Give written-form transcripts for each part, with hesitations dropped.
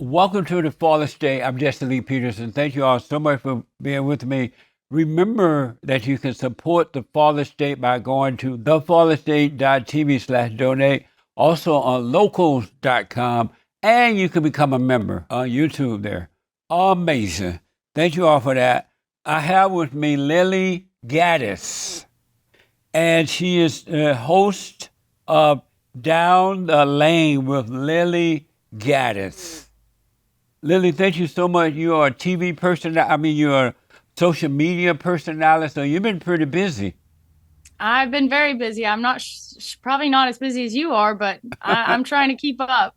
Welcome to the Flawless Day. I'm Jesse Lee Peterson. Thank you all so much for being with me. Remember that you can support the Flawless State by going to theflawlessstate.tv/donate, also on locals.com, and you can become a member on YouTube there. Amazing. Thank you all for that. I have with me Lilly Gaddis, and she is the host of Down the Lane with Lilly Gaddis. Lilly, thank you so much. You are a TV person. You're a social media personality, so you've been pretty busy. I've been very busy. I'm not probably not as busy as you are, but I'm trying to keep up.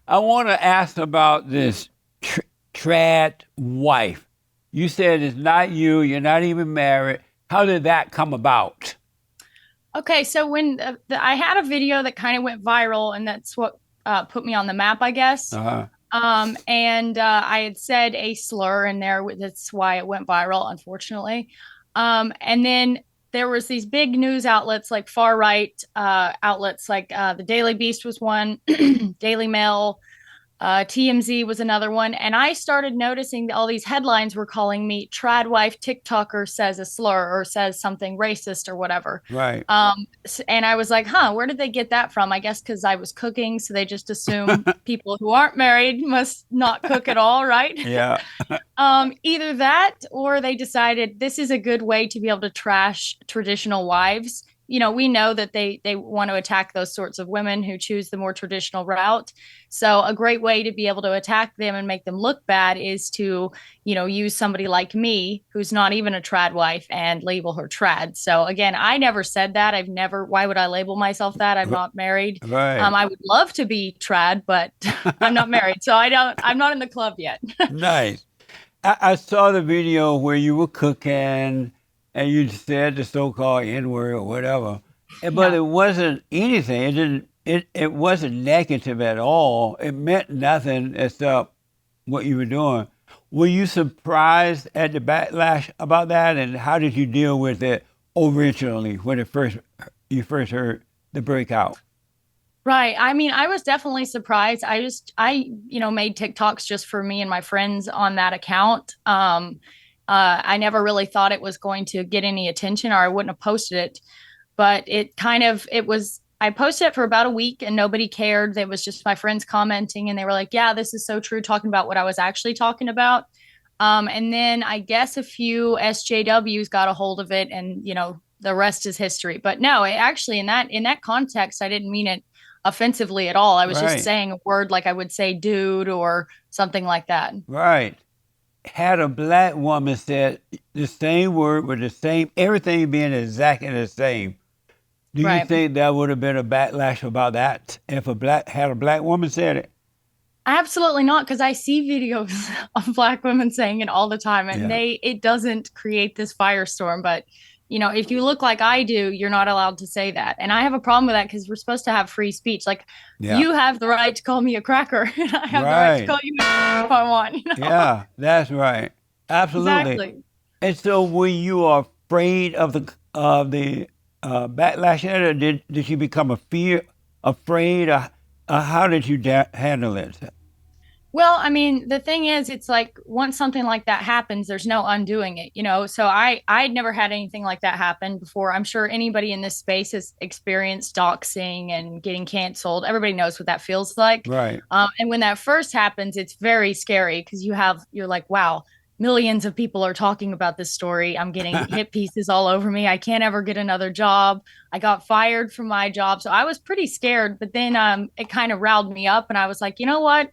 I want to ask about this trad wife. You said it's not you. You're not even married. How did that come about? Okay, so when I had a video that kind of went viral, and that's what put me on the map, I guess. Uh-huh. And I had said a slur in there. That's why it went viral, unfortunately. And then there was these big news outlets, like far right outlets, like the Daily Beast was one, Daily Mail, TMZ was another one. And I started noticing that all these headlines were calling me trad wife TikToker says a slur or says something racist or whatever. Right. And I was like, huh, where did they get that from? I guess because I was cooking. So they just assume people who aren't married must not cook at all, right? Yeah. Either that or they decided this is a good way to be able to trash traditional wives. We know that they want to attack those sorts of women who choose the more traditional route. So a great way to be able to attack them and make them look bad is to, use somebody like me who's not even a trad wife and label her trad. So again, I never said that. Why would I label myself that? I'm not married. Right. I would love to be trad, but I'm not married. So I'm not in the club yet. Nice. I saw the video where you were cooking and you said the so-called N-word or whatever, but Yeah. it wasn't anything. It wasn't negative at all. It meant nothing except what you were doing. Were you surprised at the backlash about that, and how did you deal with it originally when you first heard the breakout? Right. I mean, I was definitely surprised. I made TikToks just for me and my friends on that account. I never really thought it was going to get any attention or I wouldn't have posted it, but I posted it for about a week and nobody cared. It was just my friends commenting and they were like, yeah, this is so true, talking about what I was actually talking about. And then I guess a few SJWs got a hold of it and, the rest is history. But no, it actually in that context, I didn't mean it offensively at all. I was just Right, saying a word like I would say dude or something like that. right. Had a black woman said the same word with the same everything being exactly the same, do you Right. think there would have been a backlash about that if a black woman said it? Absolutely not, because I see videos of black women saying it all the time, and Yeah, it doesn't create this firestorm. But if you look like I do, you're not allowed to say that, and I have a problem with that because we're supposed to have free speech. Like yeah, you have the right to call me a cracker, and I have the right to right. call you if I want. Yeah, that's right. Absolutely. Exactly. And so, were you afraid of the backlash? Or did you become afraid? How did you handle it? Well, I mean, the thing is, it's like once something like that happens, there's no undoing it. So I'd never had anything like that happen before. I'm sure anybody in this space has experienced doxing and getting canceled. Everybody knows what that feels like. Right. And when that first happens, it's very scary because you're like, wow, millions of people are talking about this story. I'm getting hit pieces all over me. I can't ever get another job. I got fired from my job, so I was pretty scared. But then it kind of riled me up, and I was like, you know what?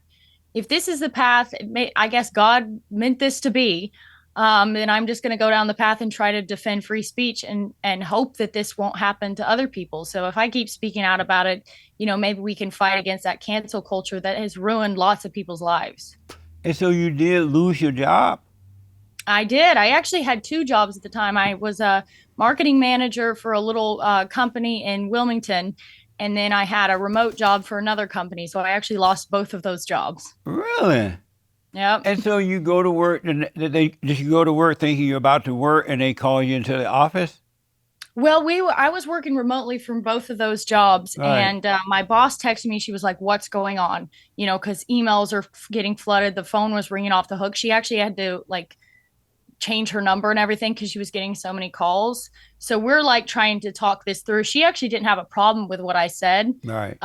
If this is the path, I guess God meant this to be. Then I'm just going to go down the path and try to defend free speech and hope that this won't happen to other people. So if I keep speaking out about it, maybe we can fight against that cancel culture that has ruined lots of people's lives. And so you did lose your job. I did. I actually had two jobs at the time. I was a marketing manager for a little company in Wilmington, and then I had a remote job for another company. So I actually lost both of those jobs. Really? Yep. And so you go to work, and did you go to work thinking you're about to work, and they call you into the office? Well, I was working remotely from both of those jobs, Right. and my boss texted me. She was like, "What's going on?" Because emails are getting flooded. The phone was ringing off the hook. She actually had to like change her number and everything because she was getting so many calls. So we're like trying to talk this through. She actually didn't have a problem with what I said. Right.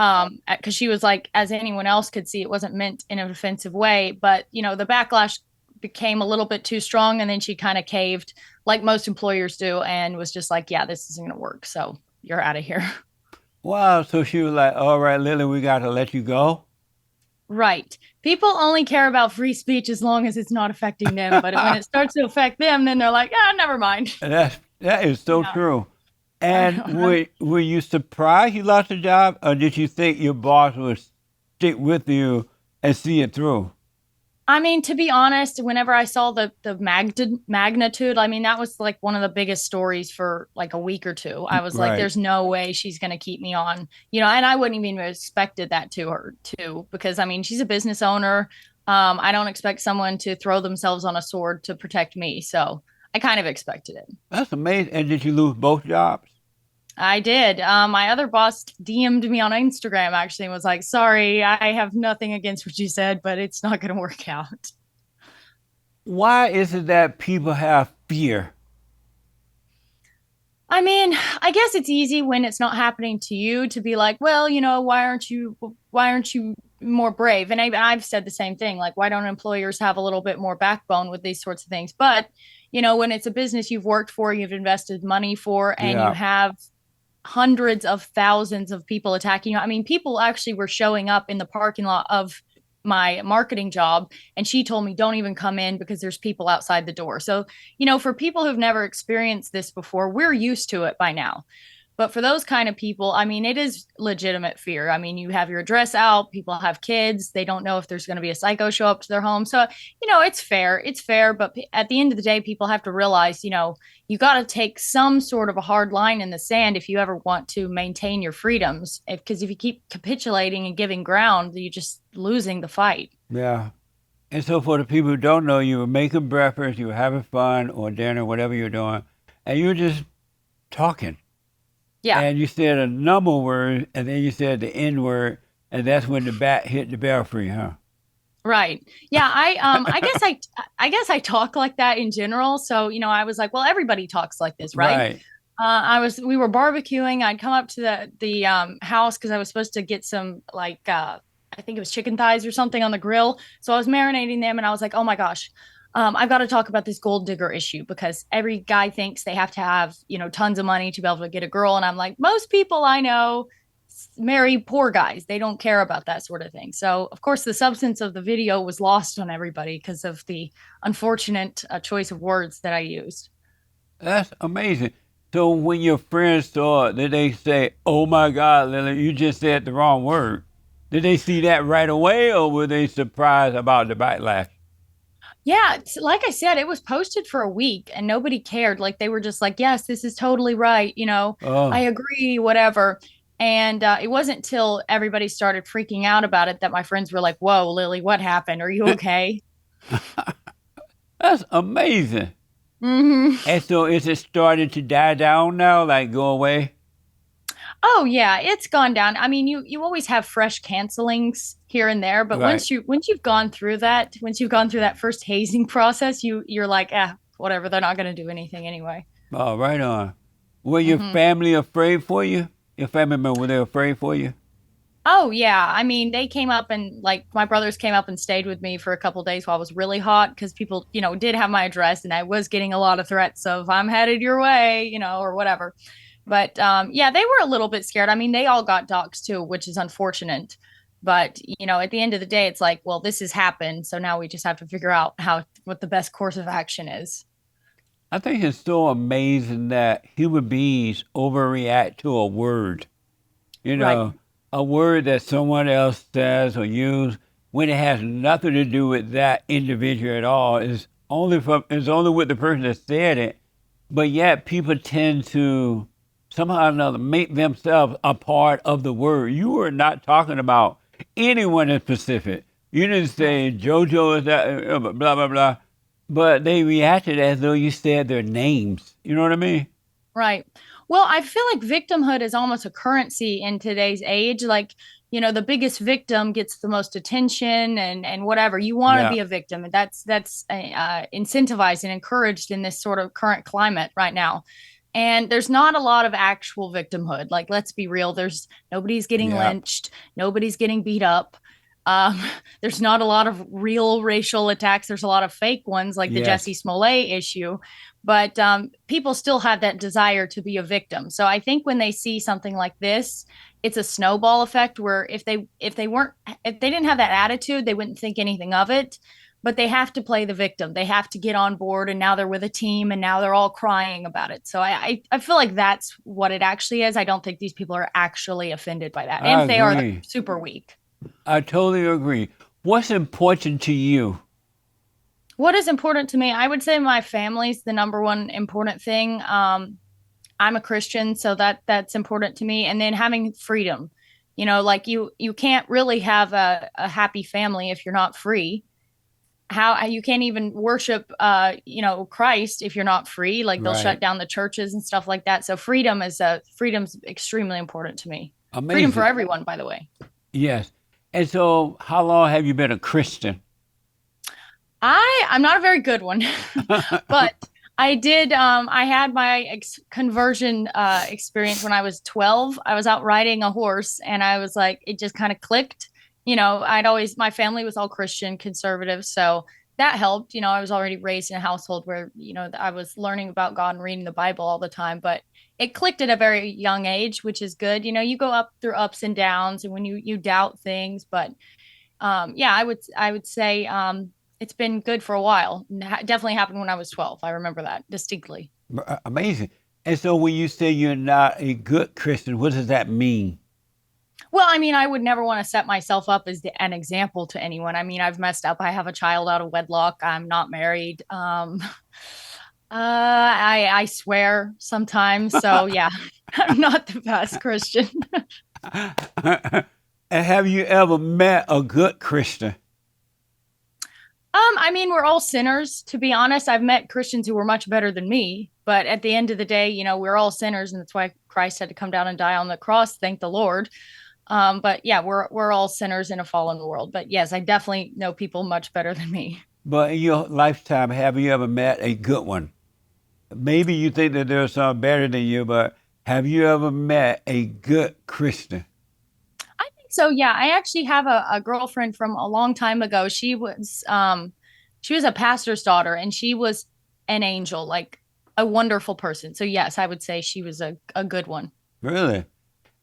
Because she was like, as anyone else could see, it wasn't meant in an offensive way. But the backlash became a little bit too strong, and then she kind of caved, like most employers do, and was just like, "Yeah, this isn't gonna work. So you're out of here." Wow. So she was like, all right, Lily, we got to let you go. Right. People only care about free speech as long as it's not affecting them. But when it starts to affect them, then they're like, "Ah, never mind." That is so Yeah, true. I And know, right? were you surprised you lost your job, or did you think your boss would stick with you and see it through? I mean, to be honest, whenever I saw the magnitude, I mean, that was like one of the biggest stories for like a week or two. I was like, Right. "There's no way she's going to keep me on," and I wouldn't even have expected that to her too, because I mean, she's a business owner. I don't expect someone to throw themselves on a sword to protect me, so I kind of expected it. That's amazing. And did you lose both jobs? I did. My other boss DM'd me on Instagram actually and was like, "Sorry, I have nothing against what you said, but it's not going to work out." Why is it that people have fear? I mean, I guess it's easy when it's not happening to you to be like, "Well, why aren't you more brave?" And I've said the same thing, like, why don't employers have a little bit more backbone with these sorts of things? But, when it's a business you've worked for, you've invested money for, and you Yeah. have hundreds of thousands of people attacking you. I mean, people actually were showing up in the parking lot of my marketing job, and she told me, "Don't even come in because there's people outside the door." So, for people who've never experienced this before, we're used to it by now. But for those kind of people, I mean, it is legitimate fear. I mean, you have your address out, people have kids, they don't know if there's going to be a psycho show up to their home. So, it's fair. It's fair. But at the end of the day, people have to realize, you got to take some sort of a hard line in the sand if you ever want to maintain your freedoms. Because if you keep capitulating and giving ground, you're just losing the fight. Yeah. And so for the people who don't know, you were making breakfast, you were having fun or dinner, whatever you're doing, and you were just talking. Yeah. And you said a number word, and then you said the N word, and that's when the bat hit the belfry, huh? Right. Yeah, I guess I talk like that in general. So, I was like, well, everybody talks like this, right? Right. We were barbecuing. I'd come up to the house because I was supposed to get some like I think it was chicken thighs or something on the grill. So I was marinating them and I was like, "Oh my gosh. I've got to talk about this gold digger issue because every guy thinks they have to have, tons of money to be able to get a girl." And I'm like, most people I know marry poor guys. They don't care about that sort of thing. So, of course, the substance of the video was lost on everybody because of the unfortunate choice of words that I used. That's amazing. So when your friends saw it, did they say, "Oh my God, Lily, you just said the wrong word"? Did they see that right away, or were they surprised about the backlash? Yeah, like I said, it was posted for a week and nobody cared. Like they were just like, "Yes, this is totally right. I Oh, agree, whatever." And it wasn't till everybody started freaking out about it that my friends were like, "Whoa, Lily, what happened? Are you okay?" that's amazing. Hmm. And so is it starting to die down now, like go away? Oh yeah, it's gone down. I mean, you always have fresh cancelings here and there, but Right. once you've gone through that first hazing process, you're like, whatever, they're not going to do anything anyway. Oh, right on. Were your Hmm. family afraid for you? Your family member, were they afraid for you? Oh yeah, I mean, they came up and like my brothers came up and stayed with me for a couple days while it was really hot because people, did have my address and I was getting a lot of threats of "I'm headed your way," or whatever. But yeah, they were a little bit scared. I mean, they all got doxxed too, which is unfortunate. But at the end of the day, it's like, well, this has happened, so now we just have to figure out what the best course of action is. I think it's so amazing that human beings overreact to a word. You Right. know, a word that someone else says or use when it has nothing to do with that individual at all is only with the person that said it. But yet people tend to somehow or another make themselves a part of the word. You were not talking about anyone in specific. You didn't Right. say JoJo is that blah blah blah, but they reacted as though you said their names. You know what I mean? Right. Well, I feel like victimhood is almost a currency in today's age. Like, the biggest victim gets the most attention and whatever. You want to Yeah. be a victim, and that's incentivized and encouraged in this sort of current climate right now. And there's not a lot of actual victimhood. Like, let's be real. There's nobody's getting Yeah. lynched, nobody's getting beat up. Um, there's not a lot of real racial attacks. There's a lot of fake ones, like the Yes. Jesse Smollett issue, but people still have that desire to be a victim. So I think when they see something like this, it's a snowball effect where if they didn't have that attitude, they wouldn't think anything of it. But they have to play the victim. They have to get on board, and now they're with a team, and now they're all crying about it. So I feel like that's what it actually is. I don't think these people are actually offended by that, and I if they are, they're agree. super weak. I totally agree. What's important to you? What is important to me? I would say my family's the number one important thing. I'm a Christian, so that's important to me. And then having freedom. Like you can't really have a happy family if you're not free. How you can't even worship Christ if you're not free. Like they'll shut Right. down the churches and stuff like that. So freedom's extremely important to me. Freedom for Amazing. everyone, by the way. Yes. And so, how long have you been a Christian? I'm not a very good one, but I did. I had my conversion experience when I was 12. I was out riding a horse, and I was like, it just kind of clicked. My family was all Christian, conservative, so that helped. I was already raised in a household where I was learning about God and reading the Bible all the time, but it clicked at a very young age, which is good. You go up through ups and downs, and when you doubt things, but yeah, I would say it's been good for a while. Definitely happened when I was 12. I remember that distinctly. Amazing. And so, when you say you're not a good Christian, what does that mean? Well, I mean, I would never want to set myself up as an example to anyone. I mean, I've messed up. I have a child out of wedlock. I'm not married. I swear sometimes. So yeah, I'm not the best Christian. And have you ever met a good Christian? I mean, we're all sinners, to be honest. I've met Christians who were much better than me, but at the end of the day, we're all sinners, and that's why Christ had to come down and die on the cross. Thank the Lord. But yeah, we're all sinners in a fallen world. But yes, I definitely know people much better than me. But in your lifetime, have you ever met a good one? Maybe you think that there's some better than you, but have you ever met a good Christian? I think so. Yeah, I actually have a girlfriend from a long time ago. She was a pastor's daughter, and she was an angel, like a wonderful person. So yes, I would say she was a good one. Really?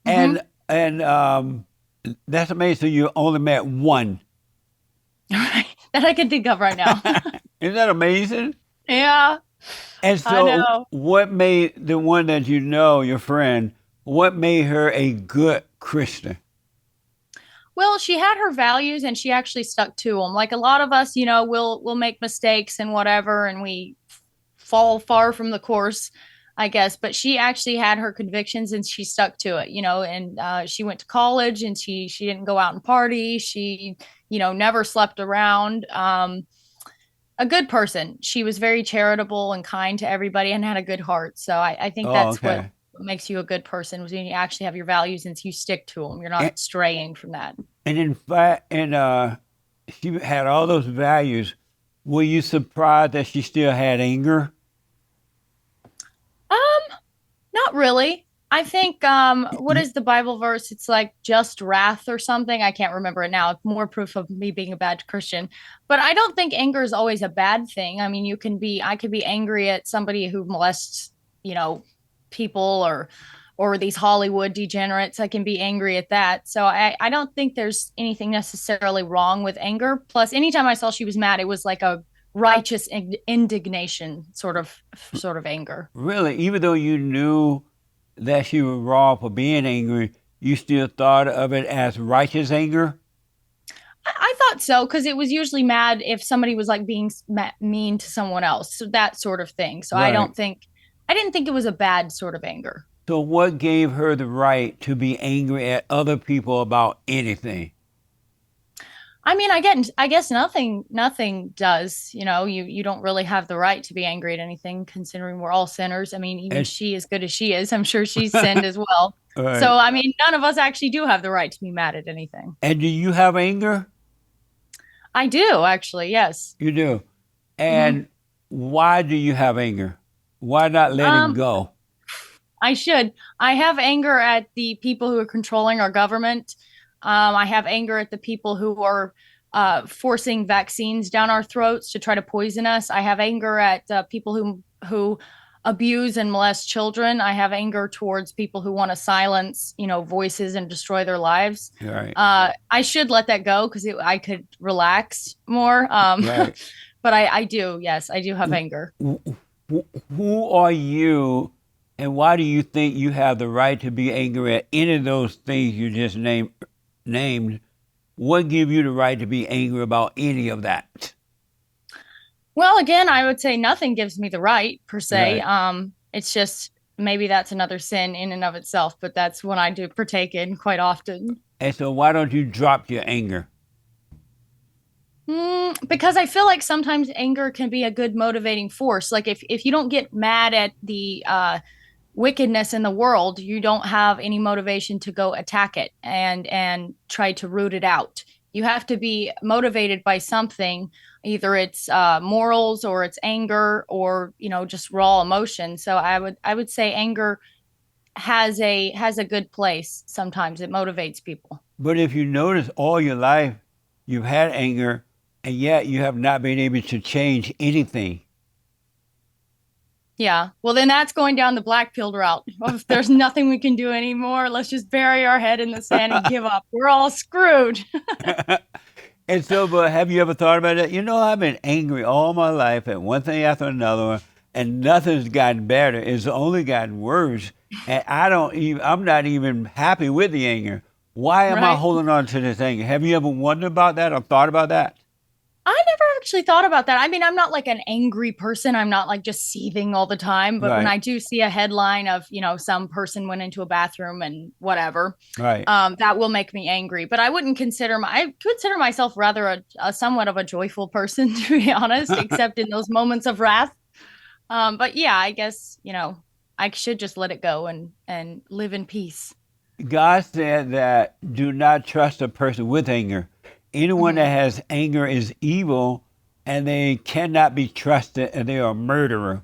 Mm-hmm. And that's amazing. So you only met one. Right. That I can think of right now. Isn't that amazing? Yeah, And I so, know. what made the one that you know, your friend, what made her a good Christian? Well, she had her values and she actually stuck to them. Like a lot of us, we'll make mistakes and whatever, and we fall far from the course, I guess. But she actually had her convictions and she stuck to it. And she went to college and she didn't go out and party. She, never slept around. A good person. She was very charitable and kind to everybody and had a good heart. So I think Oh, that's what okay. makes you a good person was when you actually have your values and you stick to them. You're And, not straying from that. and in fact, she had all those values. Were you surprised that she still had anger? Um, Not really. I think what Y- is the Bible verse? It's like just wrath or something. I can't remember it now. It's more proof of me being a bad Christian. But I don't think anger is always a bad thing. I mean, I could be angry at somebody who molests, you know, people or these Hollywood degenerates. I can be angry at that. So I don't think there's anything necessarily wrong with anger. Plus, anytime I saw she was mad, it was like a righteous indignation sort of anger. Really, even though you knew that she was wrong for being angry, you still thought of it as righteous anger? I thought so because it was usually mad if somebody was like being mean to someone else, so that sort of thing. So Right. I didn't think it was a bad sort of anger. So, what gave her the right to be angry at other people about anything? I mean, I guess nothing does, you don't really have the right to be angry at anything considering we're all sinners. I mean, even And she, as good as she is, I'm sure she's sinned as well. So, right. I mean, none of us actually do have the right to be mad at anything. And do you have anger? I do actually, yes. You do. hmm And why do you have anger? Why not let it Um, go? I should. I have anger at the people who are controlling our government. I have anger at the people who are forcing vaccines down our throats to try to poison us. I have anger at people who abuse and molest children. I have anger towards people who want to silence, voices and destroy their lives. Right. I should let that go because I could relax more. Right. But I do. Yes, I do have anger. Who are you, and why do you think you have the right to be angry at any of those things you just named? What give you the right to be angry about any of that? Well, again, I would say nothing gives me the right per se. Right. It's just maybe that's another sin in and of itself, but that's one I do partake in quite often. And so why don't you drop your anger? Because I feel like sometimes anger can be a good motivating force. Like if you don't get mad at the wickedness in the world, you don't have any motivation to go attack it and try to root it out. You have to be motivated by something, either it's morals or it's anger or just raw emotion. So I would say anger has a good place. Sometimes it motivates people. But if you notice all your life, you've had anger, and yet you have not been able to change anything. Yeah. Well, then that's going down the black pill route. Well, if there's nothing we can do anymore, let's just bury our head in the sand and give up. We're all screwed. And so, but have you ever thought about it? I've been angry all my life at one thing after another one, and nothing's gotten better. It's only gotten worse. And I'm not even happy with the anger. Why am I Right. holding on to this anger? Have you ever wondered about that or thought about that? I never actually thought about that. I mean, I'm not like an angry person. I'm not like just seething all the time. But when Right, I do see a headline of, some person went into a bathroom and whatever, right. that will make me angry. But I consider myself rather a somewhat of a joyful person, to be honest, except in those moments of wrath. But yeah, I guess, I should just let it go and live in peace. God said that do not trust a person with anger. Anyone that hmm has anger is evil and they cannot be trusted and they are a murderer.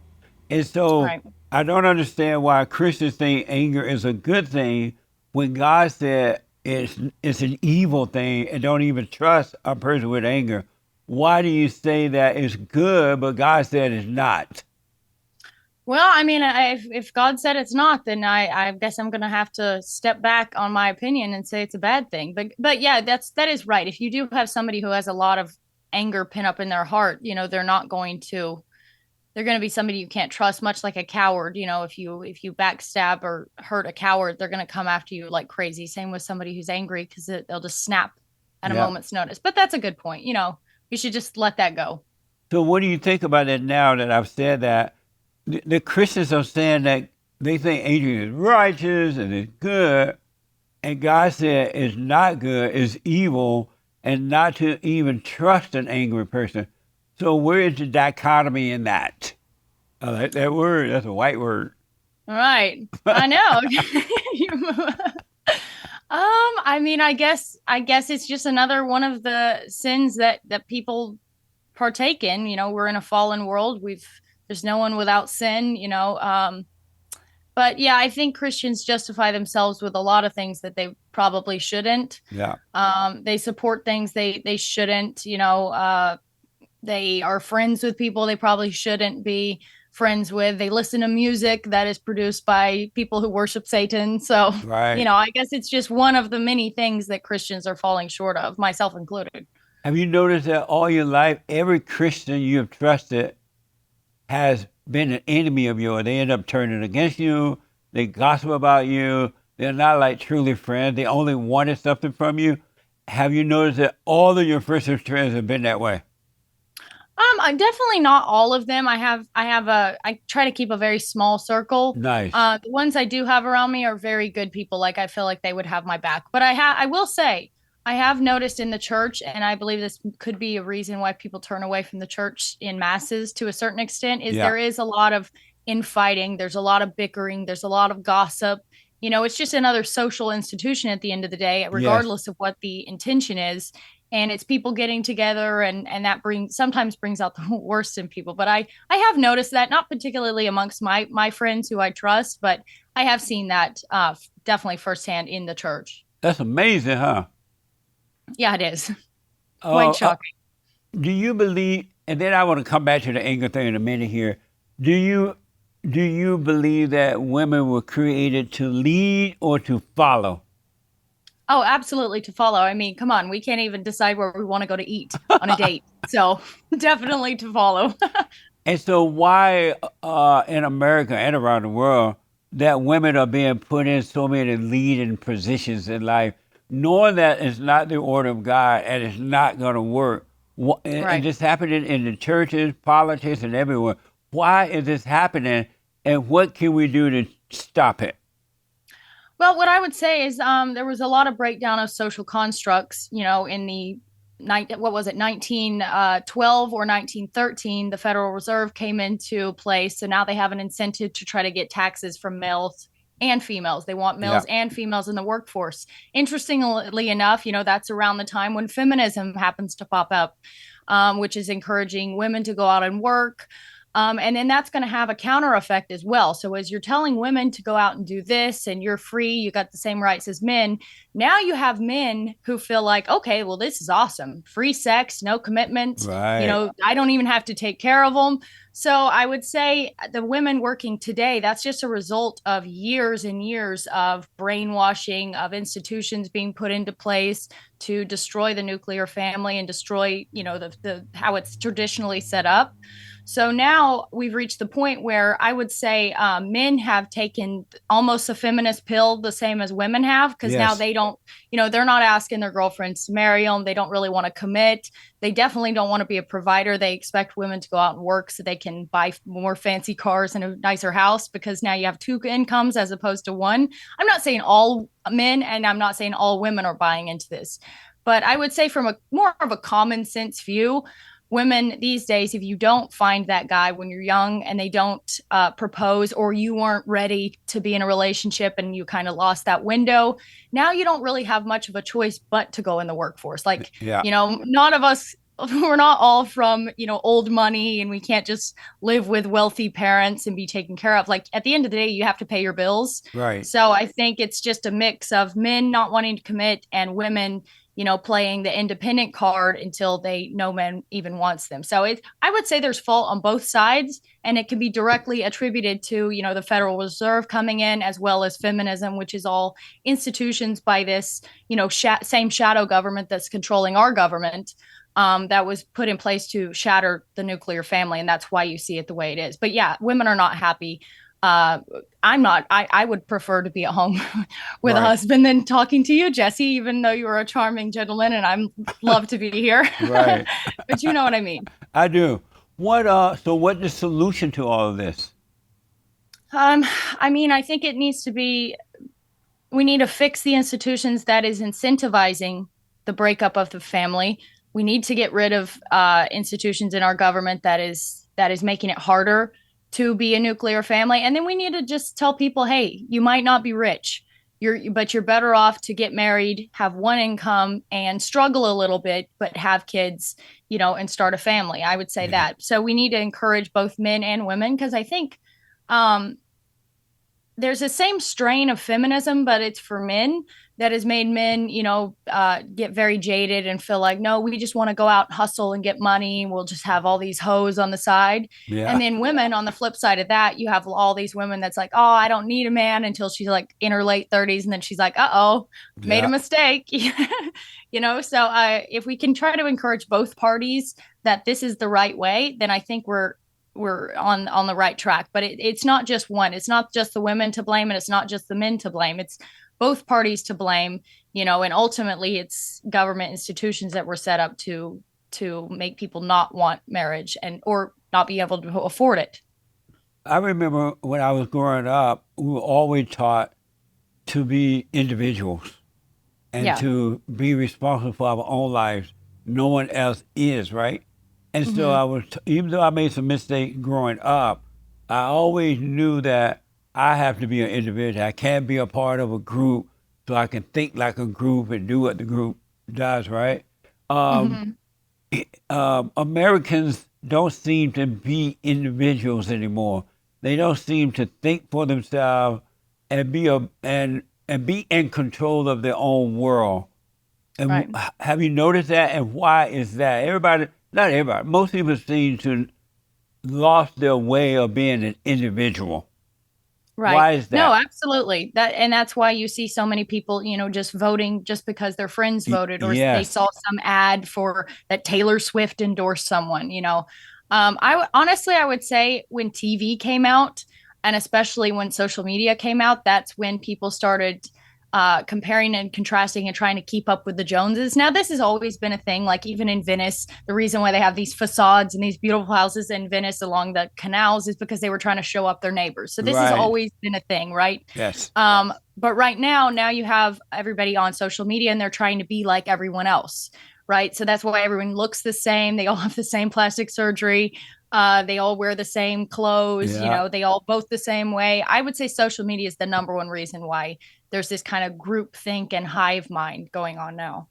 And so Right. I don't understand why Christians think anger is a good thing when God said it's an evil thing and don't even trust a person with anger. Why do you say that it's good, but God said it's not? Well, I mean, if God said it's not, then I guess I'm gonna have to step back on my opinion and say it's a bad thing. But yeah, that is right. If you do have somebody who has a lot of anger pin up in their heart, they're going to be somebody you can't trust, much like a coward. If you backstab or hurt a coward, they're going to come after you like crazy. Same with somebody who's angry because they'll just snap at a Yeah. moment's notice. But that's a good point. We should just let that go. So what do you think about it now that I've said that? The Christians are saying that they think Adrian is righteous and is good, and God said it's not good, it's evil, and not to even trust an angry person. So where is the dichotomy in that? I like that word. That's a white word. All right. I know. I mean, I guess it's just another one of the sins that people partake in. We're in a fallen world. There's no one without sin. But yeah, I think Christians justify themselves with a lot of things that they probably shouldn't. Yeah, They support things they shouldn't. They are friends with people they probably shouldn't be friends with. They listen to music that is produced by people who worship Satan. So, right. I guess it's just one of the many things that Christians are falling short of, myself included. Have you noticed that all your life, every Christian you have trusted has been an enemy of yours? They end up turning against you. They gossip about you. They're not like truly friends. They only wanted something from you. Have you noticed that all of your first friends have been that way? I'm definitely not all of them. I try to keep a very small circle. Nice. The ones I do have around me are very good people. Like I feel like they would have my back. But I will say, I have noticed in the church, and I believe this could be a reason why people turn away from the church in masses to a certain extent, is Yeah. there is a lot of infighting, there's a lot of bickering, there's a lot of gossip. It's just another social institution at the end of the day, Yes. regardless of what the intention is. And it's people getting together, and that sometimes brings out the worst in people. But I have noticed that, not particularly amongst my friends who I trust, but I have seen that definitely firsthand in the church. That's amazing, huh? Yeah, it is. Uh, Quite uh, shocking. do you believe, and then I want to come back to the anger thing in a minute here. Do you do you believe that women were created to lead or to follow? Oh, absolutely, to follow. I mean, come on, we can't even decide where we want to go to eat on a date. So definitely to follow. And so, why in America and around the world that women are being put in so many leading positions in life, knowing that it's not the order of God and it's not going to work? And Right. this happening in the churches, politics, and everywhere. Why is this happening, and what can we do to stop it? Well, what I would say is there was a lot of breakdown of social constructs, in the what was it, 1912 or 1913, the Federal Reserve came into place. So now they have an incentive to try to get taxes from males and females. They want Yeah. males and females in the workforce. Interestingly enough, that's around the time when feminism happens to pop up, which is encouraging women to go out and work. And then that's going to have a counter effect as well. So, as you're telling women to go out and do this and you're free, you got the same rights as men, now you have men who feel like, okay, well, this is awesome. Free sex, no commitment. Right. I don't even have to take care of them. So, I would say the women working today, that's just a result of years and years of brainwashing, of institutions being put into place to destroy the nuclear family and destroy, the how it's traditionally set up. So now we've reached the point where I would say men have taken almost a feminist pill the same as women have, because now Yes. they don't, they're not asking their girlfriends to marry them. They don't really want to commit. They definitely don't want to be a provider. They expect women to go out and work so they can buy more fancy cars and a nicer house, because now you have two incomes as opposed to one. I'm not saying all men and I'm not saying all women are buying into this, but I would say from a more of a common sense view, women these days, if you don't find that guy when you're young and they don't propose, or you weren't ready to be in a relationship and you kind of lost that window, now you don't really have much of a choice but to go in the workforce. Like, Yeah. none of us, we're not all from, old money, and we can't just live with wealthy parents and be taken care of. Like, at the end of the day, you have to pay your bills. Right. So I think it's just a mix of men not wanting to commit and women, playing the independent card until they no man even wants them. So I would say there's fault on both sides, and it can be directly attributed to, the Federal Reserve coming in, as well as feminism, which is all institutions by this, same shadow government that's controlling our government. That was put in place to shatter the nuclear family, and that's why you see it the way it is. But yeah, women are not happy. uh, I'm not. I would prefer to be at home with a Right. husband than talking to you, Jesse, even though you are a charming gentleman and I'm love to be here. Right. But you know what I mean. I do. So what's the solution to all of this? Um, I mean, I think it needs to be, we need to fix the institutions that is incentivizing the breakup of the family. We need to get rid of institutions in our government that is making it harder to be a nuclear family. And then we need to just tell people, hey, you might not be rich. But you're better off to get married, have one income, and struggle a little bit, but have kids, and start a family. I would say Yeah. that. So we need to encourage both men and women, because I think um, there's the same strain of feminism, but it's for men, that has made men, get very jaded and feel like, no, we just want to go out and hustle and get money. We'll just have all these hoes on the side. Yeah. And then women, on the flip side of that, you have all these women that's like, oh, I don't need a man, until she's like in her late 30s. And then she's like, uh-oh, made a Yeah. mistake. So if we can try to encourage both parties that this is the right way, then I think we're on the right track. But it's not just one. It's not just the women to blame, and it's not just the men to blame. It's both parties to blame. And ultimately it's government institutions that were set up to make people not want marriage, and or not be able to afford it. I remember when I was growing up, we were always taught to be individuals and Yeah. to be responsible for our own lives. No one else is, right? And so Hmm. even though I made some mistakes growing up, I always knew that I have to be an individual. I can't be a part of a group, so I can think like a group and do what the group does, right? Um, Hmm. Americans don't seem to be individuals anymore. They don't seem to think for themselves and be in control of their own world. And Right. have you noticed that? And why is that? Everybody, not everybody, most people seem to lost their way of being an individual. Right. Why is No, that? absolutely. That's why you see so many people, just voting just because their friends voted or they Yes, saw some ad for that Taylor Swift endorsed someone. Honestly, I would say when TV came out and especially when social media came out, that's when people started comparing and contrasting and trying to keep up with the Joneses. Now, this has always been a thing. Like even in Venice, the reason why they have these facades and these beautiful houses in Venice along the canals is because they were trying to show up their neighbors. So this has right. always been a thing, right? Yes, But right now you have everybody on social media and they're trying to be like everyone else, right? So that's why everyone looks the same. They all have the same plastic surgery. They all wear the same clothes. yeah. They all vote the same way. I would say social media is the number one reason why there's this kind of group think and hive mind going on now.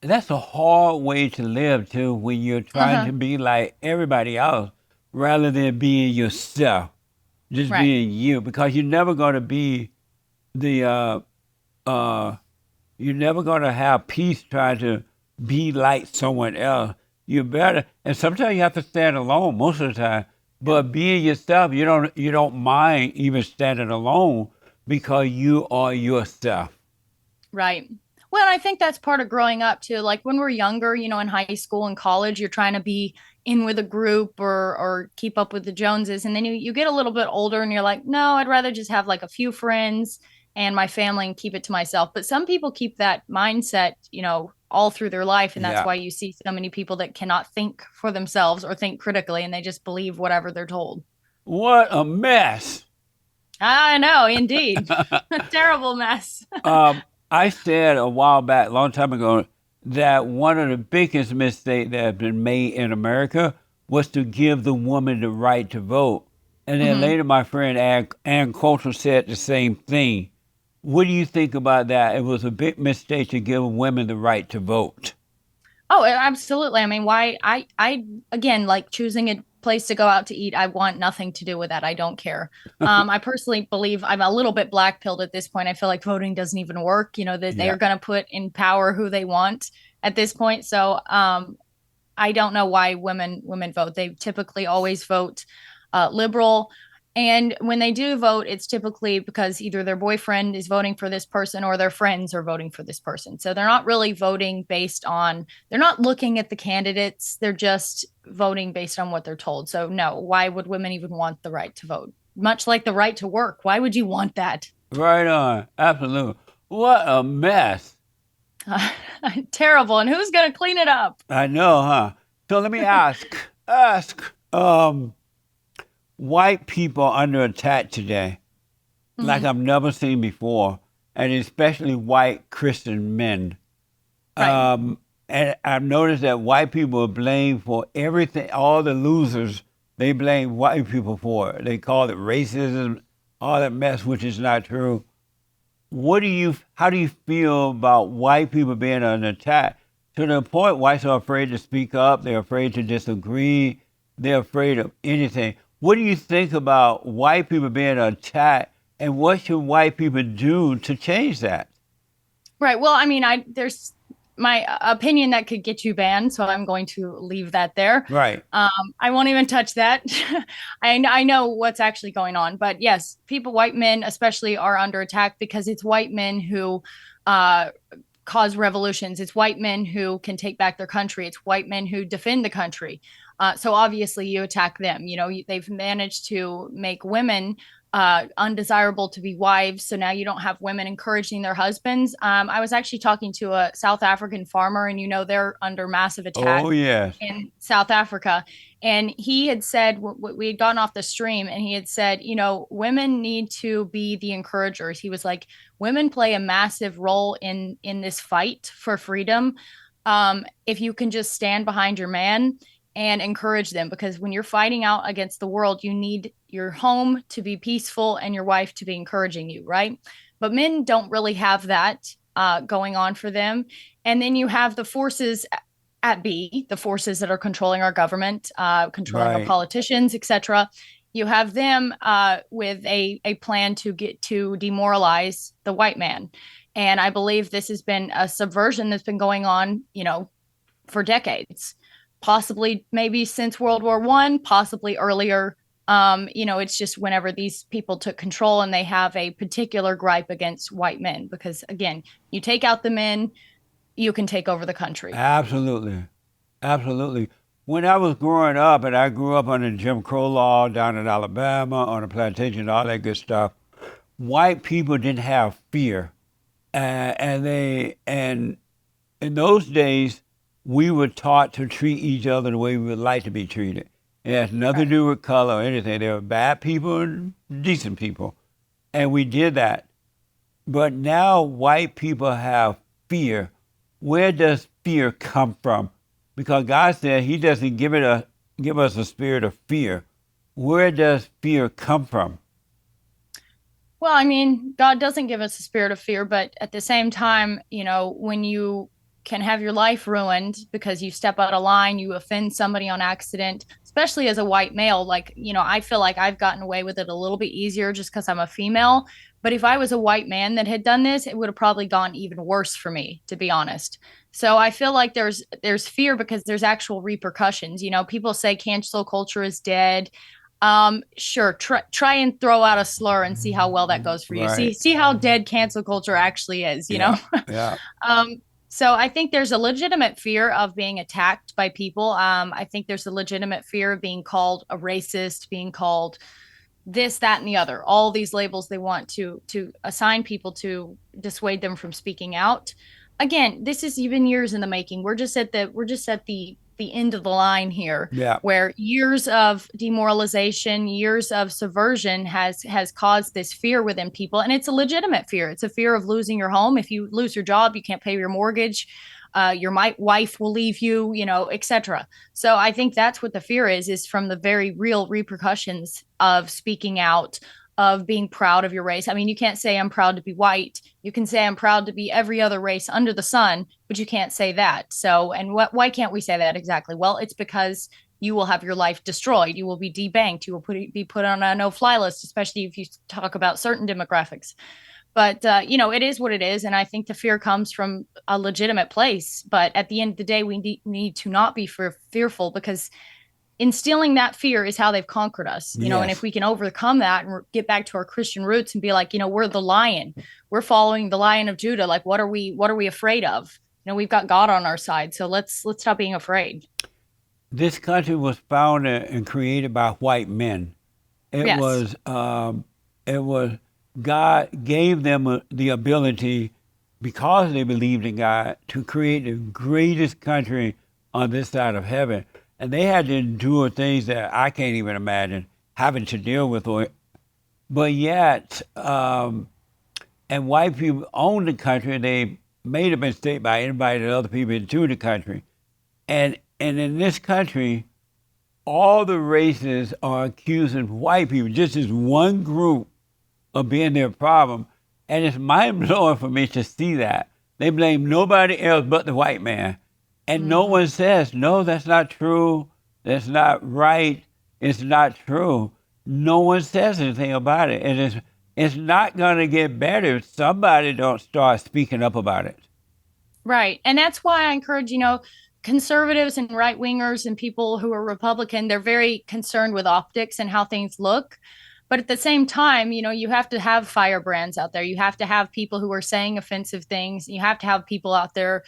That's a hard way to live too when you're trying Uh-huh. to be like everybody else rather than being yourself, just Right. being you, because you're never going to be the uh you're never going to have peace trying to be like someone else. You better, and sometimes you have to stand alone most of the time. Yeah. But being yourself, you don't mind even standing alone because you are yourself. Right. Well, I think that's part of growing up too. Like when we're younger, in high school and college, you're trying to be in with a group or keep up with the Joneses. And then you get a little bit older and you're like, no, I'd rather just have like a few friends and my family and keep it to myself. But some people keep that mindset, all through their life. And that's Yeah. why you see so many people that cannot think for themselves or think critically and they just believe whatever they're told. What a mess. I know, indeed. A terrible mess. I said a while back, a long time ago, that one of the biggest mistakes that have been made in America was to give the woman the right to vote. And then Mhm. later, my friend Ann Coulter said the same thing. What do you think about that? It was a big mistake to give women the right to vote. Oh, absolutely. I mean, why I again like choosing a place to go out to eat, I want nothing to do with that. I don't care. I personally believe I'm a little bit black pilled at this point. I feel like voting doesn't even work, that they Yeah. are going to put in power who they want at this point. So, I don't know why women vote. They typically always vote liberal. And when they do vote, it's typically because either their boyfriend is voting for this person or their friends are voting for this person. So they're not really voting based on, they're not looking at the candidates. They're just voting based on what they're told. So, no, why would women even want the right to vote? Much like the right to work. Why would you want that? Right on. Absolutely. What a mess. Uh, Terrible. And who's going to clean it up? I know, huh? So let me ask, white people under attack today, like Mhm. I've never seen before, and especially white Christian men. Right. Um, and I've noticed that white people are blamed for everything, all the losers, they blame white people for it. They call it racism, all that mess, which is not true. How do you feel about white people being under attack? To the point whites are afraid to speak up, they're afraid to disagree, they're afraid of anything. What do you think about white people being attacked, and what should white people do to change that? Right. Well, I mean, there's my opinion that could get you banned, so I'm going to leave that there. Right. I won't even touch that. I know what's actually going on, but yes, white men especially, are under attack because it's white men who uh, cause revolutions. It's white men who can take back their country. It's white men who defend the country. So obviously, you attack them. They've managed to make women undesirable to be wives. So now you don't have women encouraging their husbands. I was actually talking to a South African farmer, and they're under massive attack Oh, yes. in South Africa. And he had said, we had gotten off the stream, and he had said, women need to be the encouragers. He was like, women play a massive role in this fight for freedom. If you can just stand behind your man and encourage them, because when you're fighting out against the world, you need your home to be peaceful and your wife to be encouraging you, right? But men don't really have that going on for them. And then you have the forces at B, the forces that are controlling our government, controlling our Right. politicians, etc. You have them with a plan to get to demoralize the white man. And I believe this has been a subversion that's been going on, for decades, possibly maybe since World War One, possibly earlier. It's just whenever these people took control and they have a particular gripe against white men, because again, you take out the men, you can take over the country. Absolutely. Absolutely. When I was growing up, and I grew up under Jim Crow law down in Alabama on a plantation, all that good stuff, white people didn't have fear. And in those days, we were taught to treat each other the way we would like to be treated. It has nothing to Right. do with color or anything. There were bad people and decent people. And we did that. But now white people have fear. Where does fear come from? Because God said He doesn't give us a spirit of fear. Where does fear come from? Well, I mean, God doesn't give us a spirit of fear, but at the same time, when you can have your life ruined because you step out of line, you offend somebody on accident, especially as a white male, like, I feel like I've gotten away with it a little bit easier just because I'm a female. But if I was a white man that had done this, it would have probably gone even worse for me, to be honest. So I feel like there's fear because there's actual repercussions. People say cancel culture is dead. Sure. Try and throw out a slur and see how well that goes for you. See Right. see how dead cancel culture actually is. Yeah. Yeah. um, so I think there's a legitimate fear of being attacked by people. I think there's a legitimate fear of being called a racist, being called this, that, and the other. All these labels they want to assign people to dissuade them from speaking out. Again, this is even years in the making. We're just at the end of the line here, Yeah. where years of demoralization, years of subversion has caused this fear within people, and it's a legitimate fear. It's a fear of losing your home. If you lose your job, you can't pay your mortgage. Your wife will leave you, etc. So I think that's what the fear is from the very real repercussions of speaking out, of being proud of your race. I mean, you can't say I'm proud to be white. You can say I'm proud to be every other race under the sun, but you can't say that. So, and why can't we say that exactly? Well, it's because you will have your life destroyed. You will be debanked. You will be put on a no-fly list, especially if you talk about certain demographics. But it is what it is, and I think the fear comes from a legitimate place. But at the end of the day, we need to not be fearful, because instilling that fear is how they've conquered us. And if Yes. we can overcome that and get back to our Christian roots and be like, we're the lion, we're following the Lion of Judah. Like, what are we afraid of? We've got God on our side, so let's stop being afraid. This country was founded and created by white men. It Yes. was it was God gave them the ability, because they believed in God, to create the greatest country on this side of heaven, and they had to endure things that I can't even imagine having to deal with. But yet, and white people own the country. They made a mistake by inviting other people into the country, and in this country, all the races are accusing white people, just as one group, of being their problem. And it's mind blowing for me to see that. They blame nobody else but the white man. And no Mm-hmm. one says, no, that's not true. That's not right. It's not true. No one says anything about it. And it's not going to get better if somebody don't start speaking up about it. Right. And that's why I encourage, conservatives and right wingers and people who are Republican, they're very concerned with optics and how things look. But at the same time, you have to have firebrands out there. You have to have people who are saying offensive things. You have to have people out there,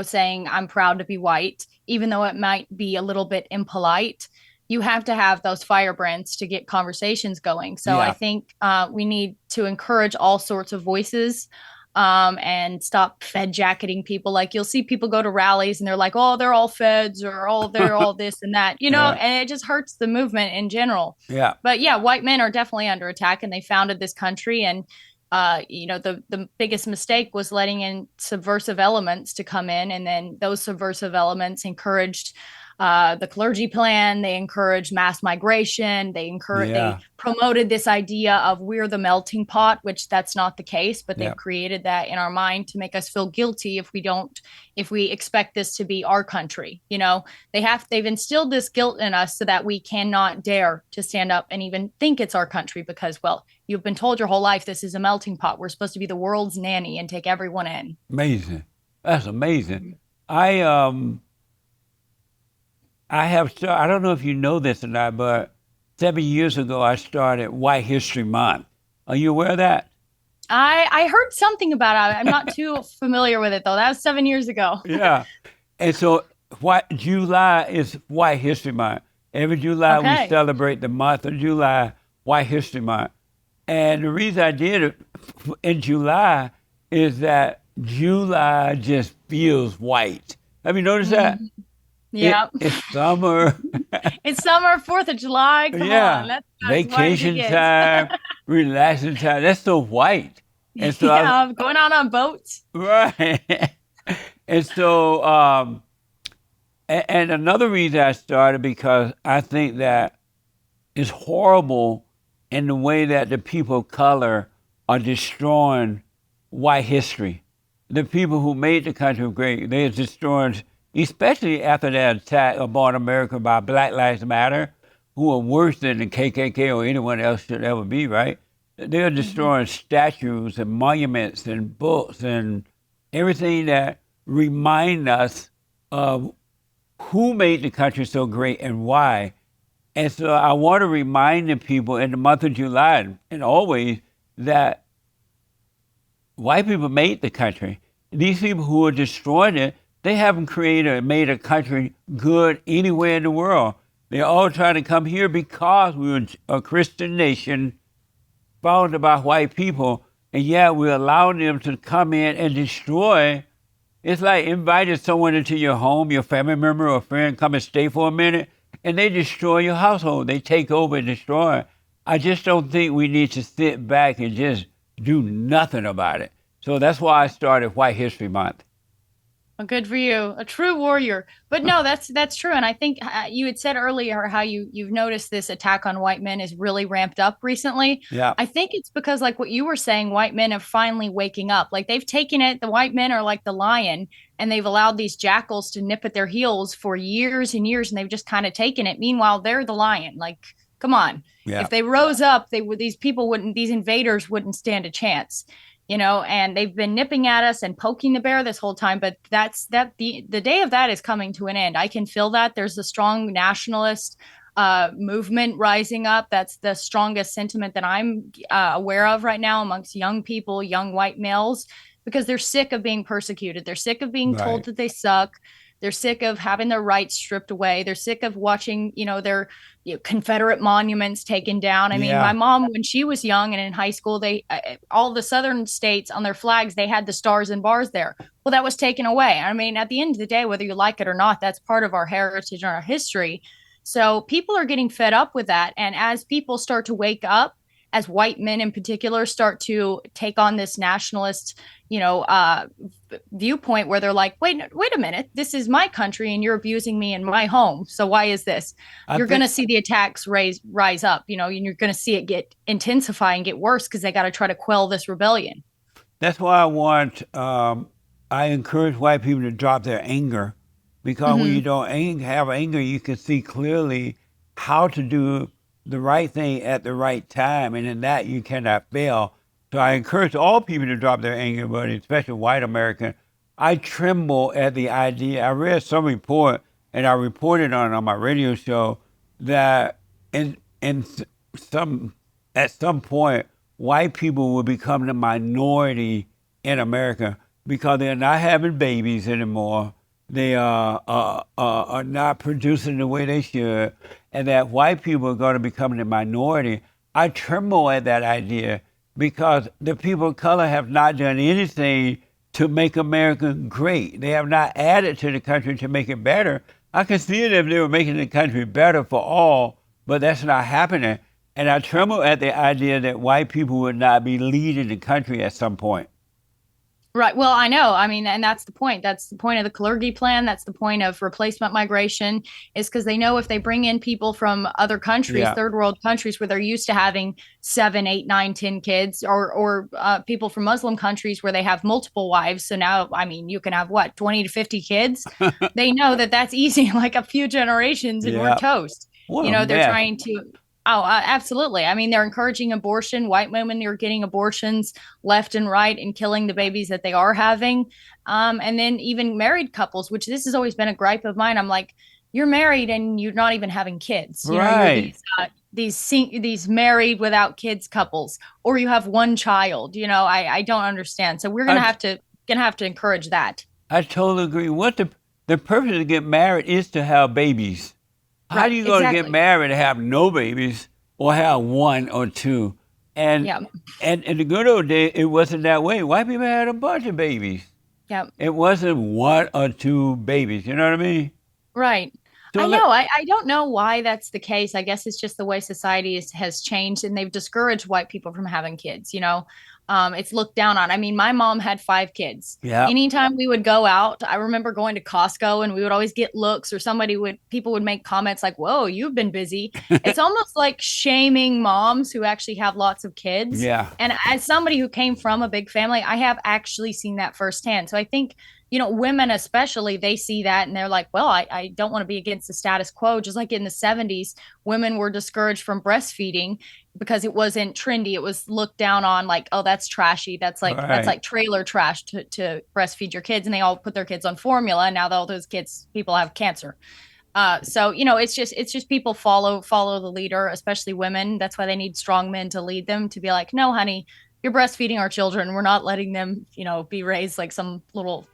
saying, I'm proud to be white, even though it might be a little bit impolite. You have to have those firebrands to get conversations going. So I Yeah. think we need to encourage all sorts of voices. and stop fed jacketing people. Like you'll see people go to rallies and they're like, oh, they're all feds or oh, they're all this and that, Yeah. and it just hurts the movement in general. Yeah. But yeah, white men are definitely under attack and they founded this country. And the biggest mistake was letting in subversive elements to come in, and then those subversive elements encouraged the clergy plan. They encouraged mass migration. They promoted this idea of we're the melting pot, which that's not the case, but they've created that in our mind to make us feel guilty if we expect this to be our country. They've instilled this guilt in us so that we cannot dare to stand up and even think it's our country because, well, you've been told your whole life this is a melting pot. We're supposed to be the world's nanny and take everyone in. Amazing. That's amazing. I don't know if you know this or not, but 7 years ago I started White History Month. Are you aware of that? I heard something about it. I'm not too familiar with it though. That was 7 years ago. Yeah. And so July is White History Month. Every July we celebrate the month of July, White History Month. And the reason I did it in July is that July just feels white. Have you noticed that? Yeah. It's summer. It's summer, 4th of July. Come on. That's vacation time, relaxing time. That's so white. And so going out on boats. Right. And so, and another reason I started because I think that it's horrible in the way that the people of color are destroying white history. The people who made the country great, they are destroying, especially after that attack upon America by Black Lives Matter, who are worse than the KKK or anyone else should ever be, right? They're destroying statues and monuments and books and everything that remind us of who made the country so great and why. And so I want to remind the people in the month of July and always that white people made the country. These people who are destroying it, they haven't made a country good anywhere in the world. They're all trying to come here because we're a Christian nation founded by white people, and yet we're allowing them to come in and destroy. It's like inviting someone into your home, your family member or friend, come and stay for a minute, and they destroy your household. They take over and destroy. I just don't think we need to sit back and just do nothing about it. So that's why I started White History Month. Well, good for you, a true warrior. But no, that's true. And I think you had said earlier how you've noticed this attack on white men is really ramped up recently. Yeah. I think it's because, like what you were saying, white men are finally waking up. Like they've taken it. The white men are like the lion, and they've allowed these jackals to nip at their heels for years and years, and they've just kind of taken it. Meanwhile, they're the lion. Like, come on. Yeah. If they rose up, these invaders wouldn't stand a chance. And they've been nipping at us and poking the bear this whole time. But the day of that is coming to an end. I can feel that. There's a strong nationalist movement rising up. That's the strongest sentiment that I'm aware of right now amongst young people, young white males, because they're sick of being persecuted. They're sick of being told that they suck. They're sick of having their rights stripped away. They're sick of watching, their Confederate monuments taken down. I mean, my mom, when she was young and in high school, all the southern states on their flags, they had the stars and bars there. Well, that was taken away. I mean, at the end of the day, whether you like it or not, that's part of our heritage and our history. So people are getting fed up with that. And as people start to wake up, as white men in particular start to take on this nationalist, viewpoint where they're like, wait a minute, this is my country and you're abusing me in my home. So why is this? You're going to see the attacks rise up, and you're going to see it intensify and get worse because they got to try to quell this rebellion. That's why I encourage white people to drop their anger, because when you don't have anger, you can see clearly how to do the right thing at the right time, and in that you cannot fail. So I encourage all people to drop their anger, but especially white American. I tremble at the idea. I read some report, and I reported on my radio show, that at some point, white people will become the minority in America because they're not having babies anymore. They are not producing the way they should, and that white people are going to become the minority. I tremble at that idea. because the people of color have not done anything to make America great. They have not added to the country to make it better. I can see it if they were making the country better for all, but that's not happening. And I tremble at the idea that white people would not be leading the country at some point. Right. Well, I know. I mean, and that's the point. That's the point of the Kalergi plan. That's the point of replacement migration, is because they know if they bring in people from other countries, Yeah. third world countries, where they're used to having 7, 8, 9, 10 kids, or people from Muslim countries where they have multiple wives. So now, I mean, you can have what, 20 to 50 kids. They know that that's easy, like a few generations, and we're Yeah. toast. What You a know, they're mess. trying to. Oh, absolutely. I mean, they're encouraging abortion. White women are getting abortions left and right and killing the babies that they are having. And then even married couples, which this has always been a gripe of mine. I'm like, you're married and you're not even having kids. You know, you're Right. these married without kids couples, or you have one child. You know, I don't understand. So we're I, gonna have to encourage that. I totally agree. What the purpose to get married is to have babies. How are Right. you going to get Exactly. married and have no babies or have one or two? And Yeah. and in the good old days, it wasn't that way. White people had a bunch of babies. Yeah. It wasn't one or two babies. You know what I mean? Right. So I let, know. I don't know why that's the case. I guess it's just the way society has changed, and they've discouraged white people from having kids. You know, it's looked down on. I mean, my mom had 5 kids. yeah. Anytime we would go out, I remember going to Costco, and we would always get looks, or people would make comments like, "Whoa, you've been busy." It's almost like shaming moms who actually have lots of kids. Yeah. And as somebody who came from a big family, I have actually seen that firsthand. So I think, women especially, they see that and they're like, well, I don't want to be against the status quo. Just like in the 70s, women were discouraged from breastfeeding because it wasn't trendy. It was looked down on like, oh, that's trashy. That's Right. like trailer trash to breastfeed your kids. And they all put their kids on formula. And now all those people have cancer. So it's just people follow the leader, especially women. That's why they need strong men to lead them, to be like, no, honey, you're breastfeeding our children. We're not letting them, be raised like some little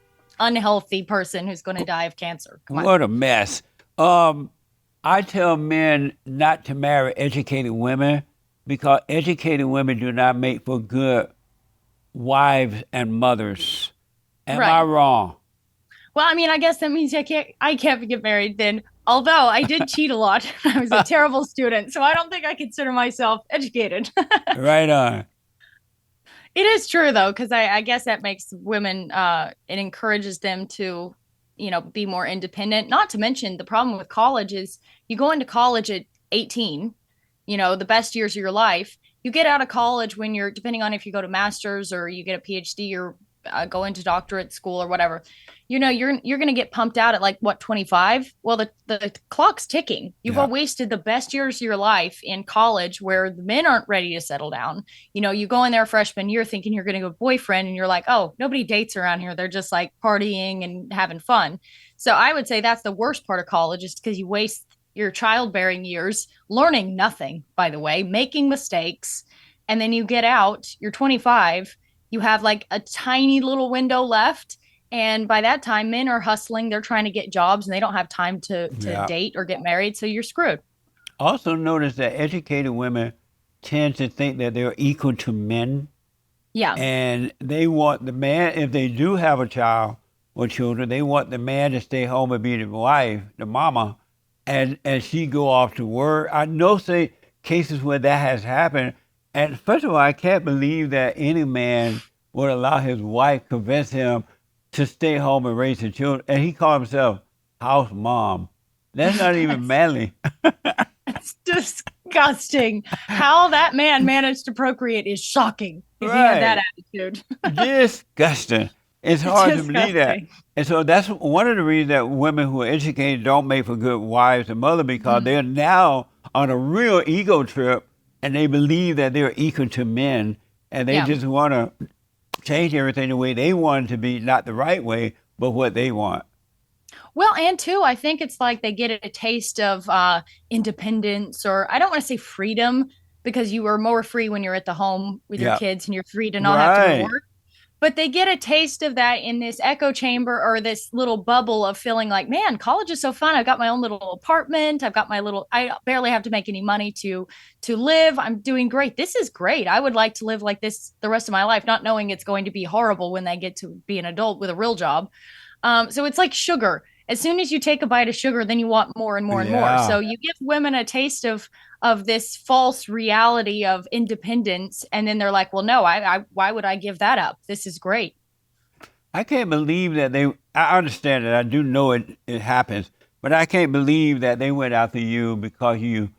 unhealthy person who's going to die of cancer. Come on. What a mess. Um, I tell men not to marry educated women because educated women do not make for good wives and mothers. Am I Right. wrong? Well, I mean, I guess that means I can't get married then. Although I did cheat a lot. I was a terrible student, so I don't think I consider myself educated. Right on. It is true though, because I guess that makes women, it encourages them to, be more independent. Not to mention the problem with college is you go into college at 18, the best years of your life. You get out of college when you're, depending on if you go to master's or you get a PhD or go into doctorate school or whatever, you're going to get pumped out at like what, 25. Well, the clock's ticking. You've Yeah. all wasted the best years of your life in college where the men aren't ready to settle down. You go in there freshman year thinking you're going to get a boyfriend, and you're like, oh, nobody dates around here. They're just like partying and having fun. So I would say that's the worst part of college, is because you waste your childbearing years learning nothing, by the way, making mistakes. And then you get out, you're 25, you have like a tiny little window left. And by that time, men are hustling, they're trying to get jobs, and they don't have time to Yeah. date or get married. So you're screwed. Also notice that educated women tend to think that they're equal to men, Yeah. and they want the man, if they do have a child or children, they want the man to stay home and be the wife, the mama, and she go off to work. I know say cases where that has happened. And first of all, I can't believe that any man would allow his wife convince him to stay home and raise the children. And he called himself house mom. That's not even That's manly. It's disgusting. How that man managed to procreate is shocking if he had that Right. attitude. Disgusting. It's It's hard to believe that. disgusting. And so that's one of the reasons that women who are educated don't make for good wives and mothers, because Mhm. they're now on a real ego trip and they believe that they're equal to men, and they Yeah. just want to change everything the way they want it to be, not the right way, but what they want. Well, and two, I think it's like they get a taste of independence, or I don't want to say freedom, because you are more free when you're at the home with your Yeah. kids and you're free to not have to go to Right. work. but they get a taste of that in this echo chamber or this little bubble of feeling like, man, college is so fun. I've got my own little apartment. I barely have to make any money to live. I'm doing great. This is great. I would like to live like this the rest of my life, not knowing it's going to be horrible when they get to be an adult with a real job. So it's like sugar. As soon as you take a bite of sugar, then you want more and more and more. So Yeah. you give women a taste of this false reality of independence, and then they're like, well, no, I why would I give that up? This is great. I can't believe that I understand it. I do know it happens, but I can't believe that they went after you because you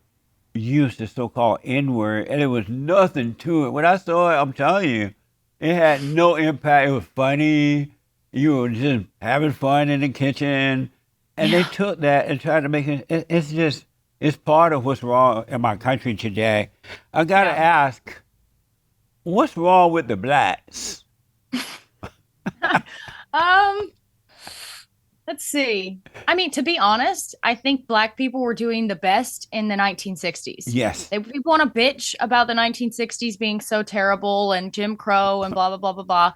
used the so-called N-word and it was nothing to it. When I saw it, I'm telling you, it had no impact. It was funny. You were just having fun in the kitchen. And they Yeah. took that and tried to make it's just, it's part of what's wrong in my country today. I got to Yeah. ask, what's wrong with the blacks? um let's see. I mean, to be honest, I think black people were doing the best in the 1960s. Yes, People want to bitch about the 1960s being so terrible and Jim Crow and blah blah blah blah blah.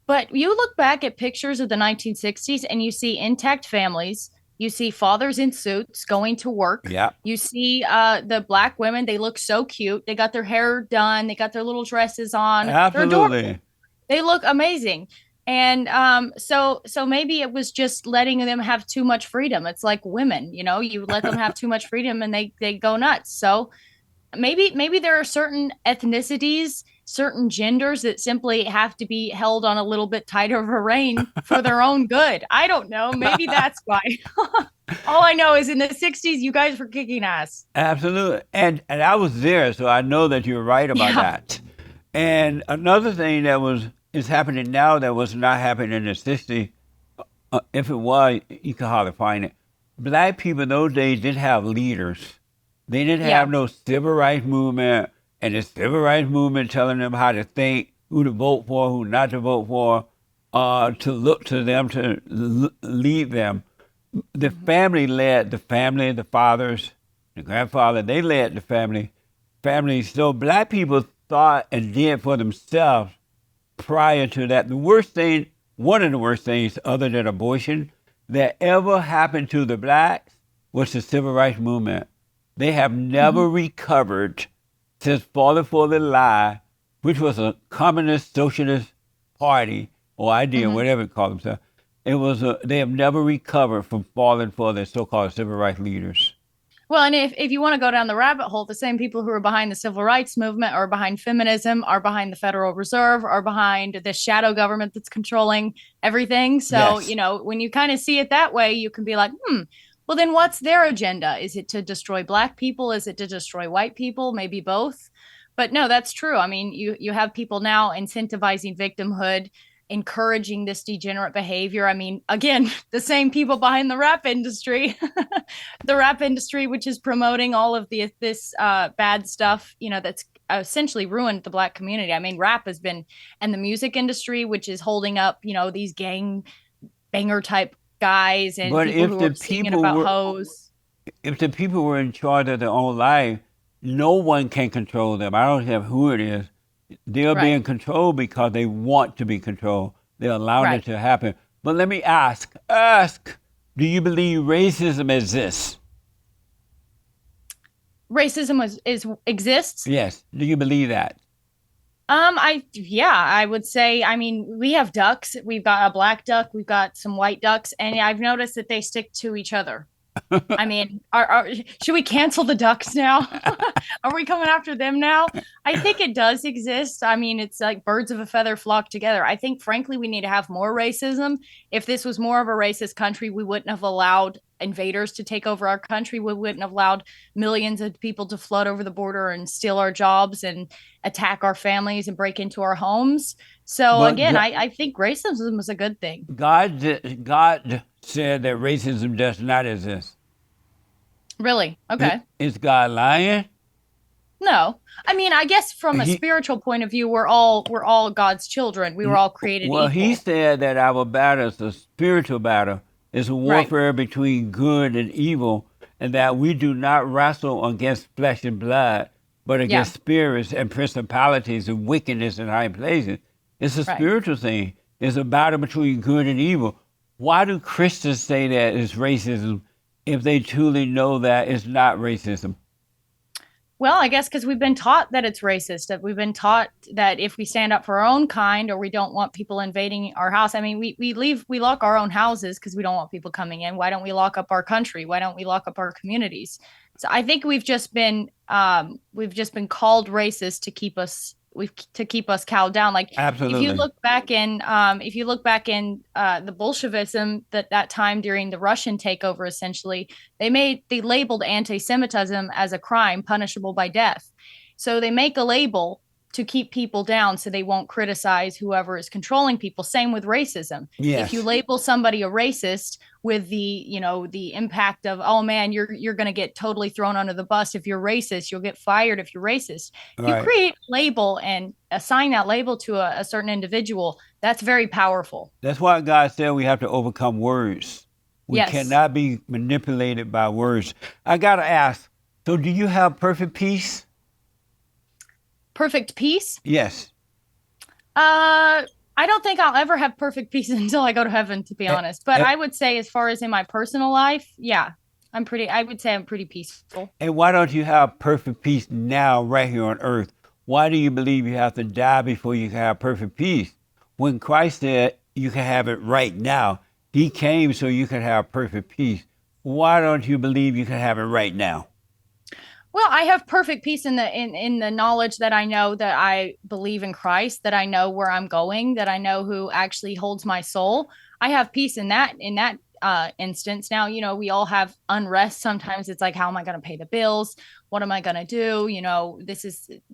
But you look back at pictures of the 1960s and you see intact families. You see fathers in suits going to work. yeah, You see the black women, they look so cute. They got their hair done, they got their little dresses on. They're adorable. absolutely. They look amazing. And so maybe it was just letting them have too much freedom. It's like women, you let them have too much freedom and they go nuts. So maybe there are certain ethnicities, certain genders that simply have to be held on a little bit tighter of a rein for their own good. I don't know. Maybe that's why. All I know is in the 60s, you guys were kicking ass. Absolutely. And I was there, so I know that you're right about Yeah. that. And another thing that is happening now that was not happening in the 60s, if it was, you can hardly find it. Black people in those days didn't have leaders. They didn't Yeah. have no civil rights movement, and the civil rights movement telling them how to think, who to vote for, who not to vote for, to look to them to lead them. The family led the family, the fathers, the grandfather, they led the family. So black people thought and did for themselves prior to that. One of the worst things other than abortion that ever happened to the blacks was the civil rights movement. They have never Mhm. recovered since Falling for the Lie, which was a communist socialist party or idea, Mhm. whatever it called themselves. They have never recovered from falling for the so-called civil rights leaders. Well, and if you want to go down the rabbit hole, the same people who are behind the civil rights movement are behind feminism, are behind the Federal Reserve, are behind the shadow government that's controlling everything. So, Yes. when you kind of see it that way, you can be like, well, then what's their agenda? Is it to destroy black people? Is it to destroy white people? Maybe both. But no, that's true. I mean, you have people now incentivizing victimhood, encouraging this degenerate behavior. I mean, again, the same people behind the rap industry, the rap industry, which is promoting all of this bad stuff, that's essentially ruined the black community. I mean, rap has been, and the music industry, which is holding up, these gang banger type guys and But people who are singing about hoes. if the people were in charge of their own life, no one can control them. I don't care who it is. They're Right, being controlled because they want to be controlled. They're allowing it right. to happen. But let me ask, do you believe racism exists? Racism is exists. Yes. Do you believe that? I would say, I mean, we have ducks. We've got a black duck, we've got some white ducks, and I've noticed that they stick to each other. I mean, should we cancel the ducks now? Are we coming after them now? I think it does exist. I mean, it's like birds of a feather flock together. I think, frankly, we need to have more racism. If this was more of a racist country, we wouldn't have allowed invaders to take over our country. We wouldn't have allowed millions of people to flood over the border and steal our jobs and attack our families and break into our homes. So, But again, I think racism is a good thing. God said that racism does not exist. Really? Okay. Is God lying? No. I mean, I guess from a He spiritual point of view, we're all God's children. We were all created well, he equal. said that our battle is a spiritual battle. It's a Right. warfare between good and evil, and that we do not wrestle against flesh and blood, but Yeah. against spirits and principalities and wickedness in high places. It's a Right. spiritual thing. It's a battle between good and evil. Why do Christians say that it's racism if they truly know that it's not racism? Well, I guess because we've been taught that it's racist, that we've been taught that if we stand up for our own kind or we don't want people invading our house. I mean, we lock our own houses because we don't want people coming in. Why don't we lock up our country? Why don't we lock up our communities? So I think we've just been called racist to keep us cowed down. Like Absolutely. if you look back in the Bolshevism that time during the Russian takeover, essentially they labeled anti-Semitism as a crime punishable by death. So they make a label to keep people down so they won't criticize whoever is controlling people. Same with racism. Yes. If you label somebody a racist with the impact of, oh man, you're going to get totally thrown under the bus if you're racist, you'll get fired if you're racist. If you Right. create a label and assign that label to a certain individual, that's very powerful. That's why God said we have to overcome words. We Yes. cannot be manipulated by words. I got to ask, so do you have perfect peace? Perfect peace? Yes. I don't think I'll ever have perfect peace until I go to heaven, to be honest. But I would say, as far as in my personal life, yeah, I would say I'm pretty peaceful. And why don't you have perfect peace now, right here on earth? Why do you believe you have to die before you can have perfect peace? When Christ said you can have it right now, he came so you can have perfect peace. Why don't you believe you can have it right now? Well, I have perfect peace in the knowledge that I know that I believe in Christ, that I know where I'm going, that I know who actually holds my soul. I have peace in that instance. Now, we all have unrest. Sometimes it's like, how am I going to pay the bills? What am I going to do?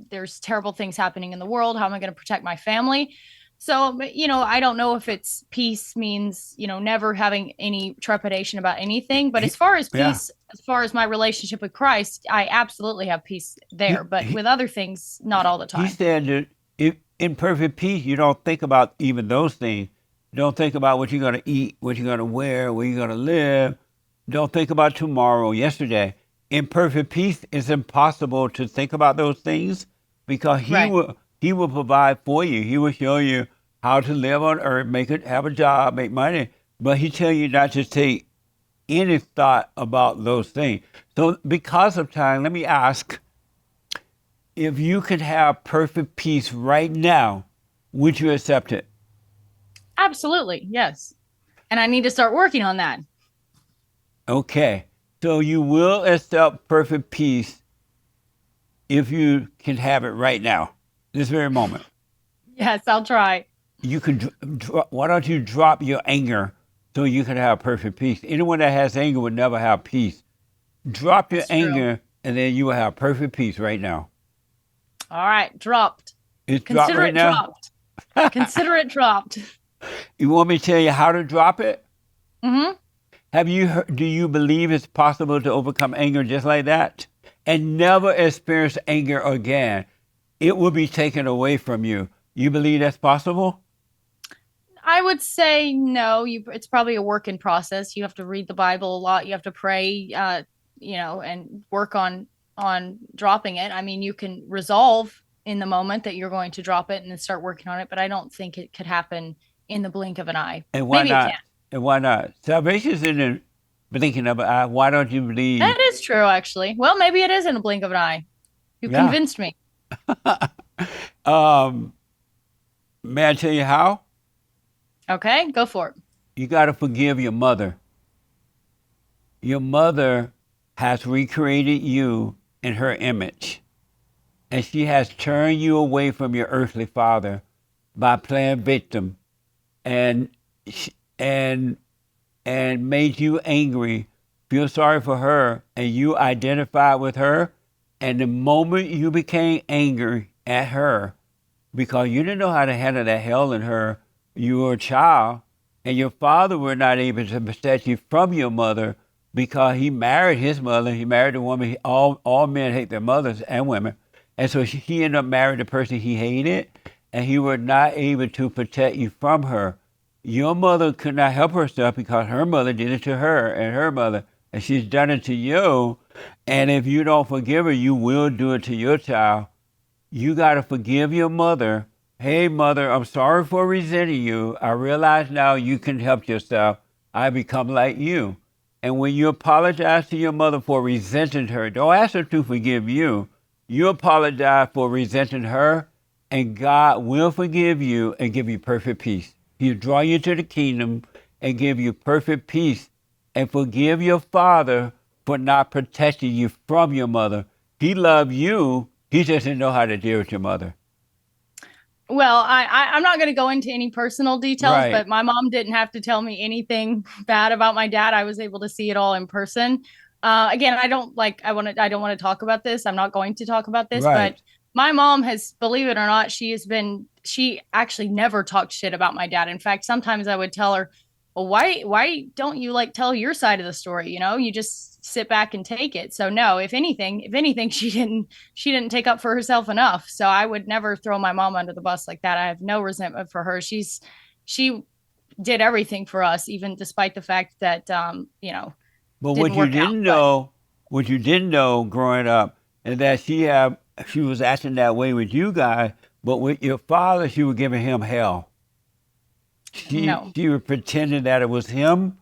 There's terrible things happening in the world. How am I going to protect my family? So, I don't know if it's peace means, never having any trepidation about anything. But as far as peace, as far as my relationship with Christ, I absolutely have peace there. But with other things, not all the time. He said that if in perfect peace, you don't think about even those things. Don't think about what you're going to eat, what you're going to wear, where you're going to live. Don't think about tomorrow, yesterday. In perfect peace, it's impossible to think about those things because he will provide for you. He will show you how to live on earth, have a job, make money. But he tell you not to take any thought about those things. So because of time, let me ask, if you could have perfect peace right now, would you accept it? Absolutely, yes. And I need to start working on that. Okay. So you will accept perfect peace if you can have it right now, this very moment. Yes, I'll try. You can. Why don't you drop your anger so you can have perfect peace? Anyone that has anger would never have peace. Drop your anger, and then you will have perfect peace right now. All right, dropped. It's dropped right now? Dropped. Consider it dropped. You want me to tell you how to drop it? Mm-hmm. Do you believe it's possible to overcome anger just like that and never experience anger again? It will be taken away from you. You believe that's possible? I would say no. It's probably a work in process. You have to read the Bible a lot. You have to pray, and work on dropping it. I mean, you can resolve in the moment that you're going to drop it and then start working on it, but I don't think it could happen in the blink of an eye. And why Maybe not? it can. And why not? Salvation is in the blinking of an eye. Why don't you believe? That is true, actually. Well, maybe it is in a blink of an eye. You convinced me. May I tell you how? Okay, go for it. You got to forgive your mother. Your mother has recreated you in her image, and she has turned you away from your earthly father by playing victim, and made you angry. Feel sorry for her, and you identified with her. And the moment you became angry at her, because you didn't know how to handle that hell in her, you were a child, and your father were not able to protect you from your mother because he married his mother. He married a woman. All men hate their mothers and women. And so he ended up marrying the person he hated, and he was not able to protect you from her. Your mother could not help herself because her mother did it to her and her mother, and she's done it to you. And if you don't forgive her, you will do it to your child. You got to forgive your mother Hey, mother, I'm sorry for resenting you. I realize now you can help yourself. I become like you. And when you apologize to your mother for resenting her, don't ask her to forgive you. You apologize for resenting her, and God will forgive you and give you perfect peace. He'll draw you to the kingdom and give you perfect peace. And forgive your father for not protecting you from your mother. He loved you. He just didn't know how to deal with your mother. Well, I'm not going to go into any personal details, Right. but my mom didn't have to tell me anything bad about my dad. I was able to see it all in person. Again, I don't want to talk about this. I'm not going to talk about this, but Right. my mom has, believe it or not, she actually never talked shit about my dad. In fact, sometimes I would tell her, well, why don't you like tell your side of the story? You know, you just sit back and take it. So no, if anything, she didn't take up for herself enough. So I would never throw my mom under the bus like that. I have no resentment for her. She did everything for us, even despite the fact that But didn't what you work out. didn't But know, what you didn't know growing up, is that she was acting that way with you guys, but with your father, she was giving him hell. no. She was pretending that it was him,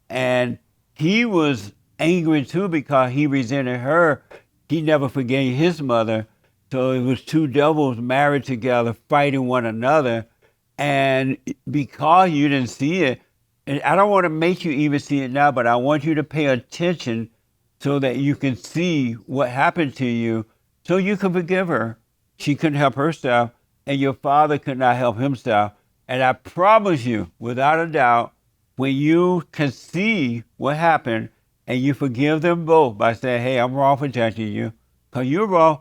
and he was angry too because he resented her. He never forgave his mother, so it was two devils married together, fighting one another. And because you didn't see it, and I don't want to make you even see it now, but I want you to pay attention so that you can see what happened to you, so you can forgive her. She couldn't help herself, and your father could not help himself. And I promise you, without a doubt, when you can see what happened and you forgive them both by saying, hey, I'm wrong for judging you, because you're wrong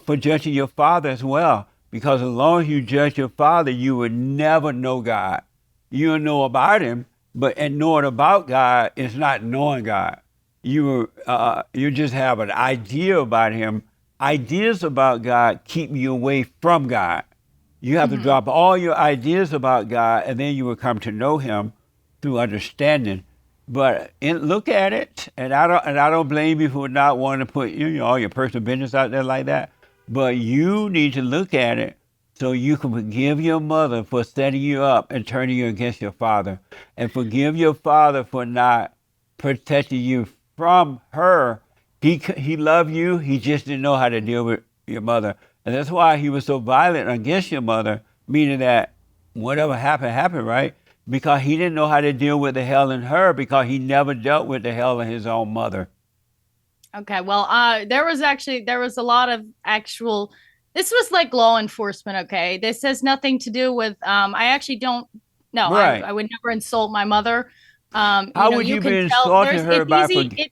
for judging your father as well. Because as long as you judge your father, you would never know God. You'll know about him, but and knowing about God is not knowing God. You just have an idea about him. Ideas about God keep you away from God. You have to Mhm. drop all your ideas about God, and then you will come to know Him through understanding. But look at it, and I don't blame you for not wanting to put all your personal business out there like that. But you need to look at it so you can forgive your mother for setting you up and turning you against your father, and forgive your father for not protecting you from her. He loved you. He just didn't know how to deal with your mother, and that's why he was so violent against your mother. Meaning that whatever happened happened, right? Because he didn't know how to deal with the hell in her because he never dealt with the hell in his own mother. Okay. Well, there was a lot of actual. This was like law enforcement. Okay. This has nothing to do with. I actually don't. No, Right. I would never insult my mother. How would You you be can tell insulting her it's by easy.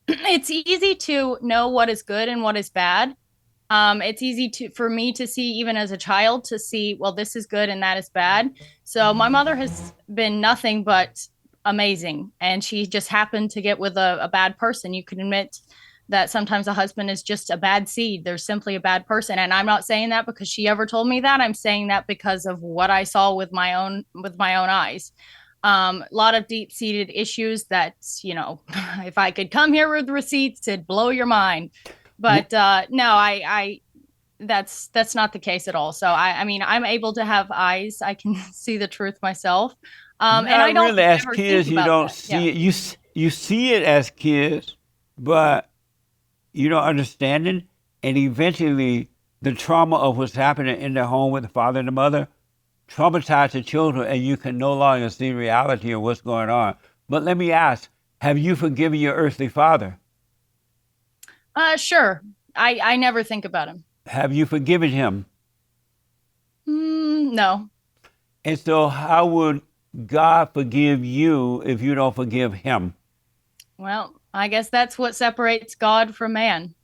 It's easy to know what is good and what is bad. It's easy for me to see, even as a child, to see, well, this is good and that is bad. So my mother has been nothing but amazing, and she just happened to get with a bad person. You can admit that sometimes a husband is just a bad seed. They're simply a bad person, and I'm not saying that because she ever told me that. I'm saying that because of what I saw with my own eyes. A lot of deep seated issues that, if I could come here with receipts, it'd blow your mind. But no, I that's not the case at all. So I mean, I'm able to have eyes. I can see the truth myself. And I not don't really as ever think kids, you about don't that. Yeah. see it. You see it as kids, but you don't understand it, and eventually the trauma of what's happening in the home with the father and the mother traumatize the children, and you can no longer see reality of what's going on. But let me ask: have you forgiven your earthly father? Sure. I never think about him. Have you forgiven him? No. And so, how would God forgive you if you don't forgive him? Well, I guess that's what separates God from man,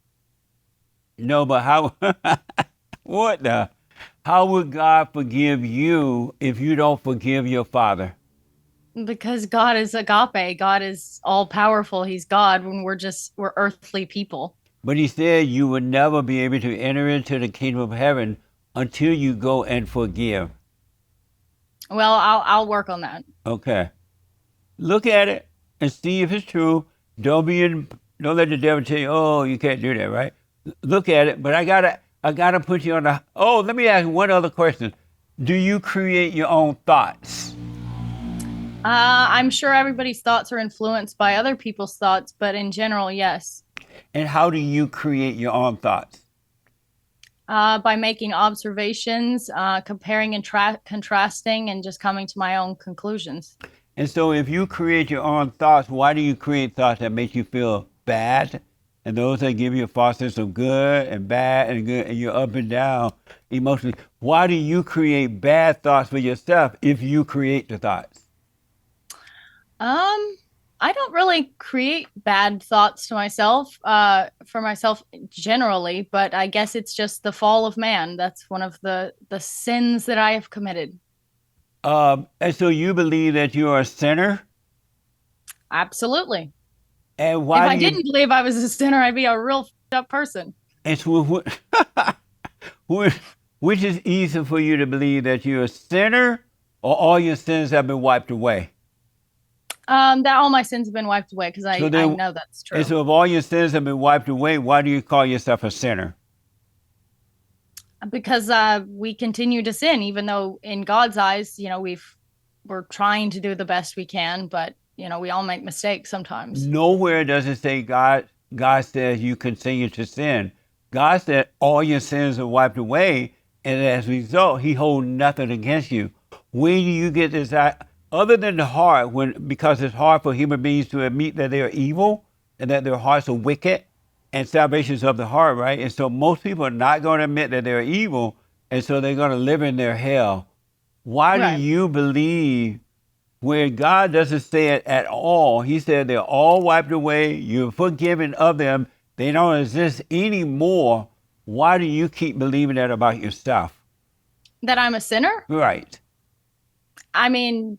No, but how? What the? How would God forgive you if you don't forgive your father? because God is agape. God is all powerful. He's God when we're earthly people. But he said you would never be able to enter into the kingdom of heaven until you go and forgive. Well, I'll work on that. Okay. Look at it and see if it's true. Don't be in, don't let the devil tell you, oh, you can't do that, right? Look at it. But I gotta put you on the. Oh, let me ask you one other question. Do you create your own thoughts? I'm sure everybody's thoughts are influenced by other people's thoughts, but in general, yes. And how do you create your own thoughts? By making observations, comparing and contrasting, and just coming to my own conclusions. And so if you create your own thoughts, why do you create thoughts that make you feel bad? And those that give you a false sense of good and bad and good, and you're up and down emotionally. Why do you create bad thoughts for yourself if you create the thoughts? I don't really create bad thoughts to myself, for myself generally, but I guess it's just the fall of man. That's one of the sins that I have committed. And so you believe that you are a sinner? Absolutely. And If why I do you? didn't believe I was a sinner, I'd be a real f***ed up person. And so which is easier for you to believe that you're a sinner or all your sins have been wiped away? That all my sins have been wiped away because So I then, know that's true. and so if all your sins have been wiped away, why do you call yourself a sinner? Because we continue to sin, even though in God's eyes, we're trying to do the best we can, but we all make mistakes sometimes. Nowhere does it say God says you continue to sin. God said all your sins are wiped away, and as a result, He holds nothing against you. Where do you get this? Other than the heart, because it's hard for human beings to admit that they are evil and that their hearts are wicked, and salvation is of the heart, right? And so most people are not going to admit that they're evil, and so they're going to live in their hell. Why Right. do you believe where God doesn't say it at all? He said they're all wiped away. You're forgiven of them. They don't exist anymore. Why do you keep believing that about yourself? That I'm a sinner? Right. I mean,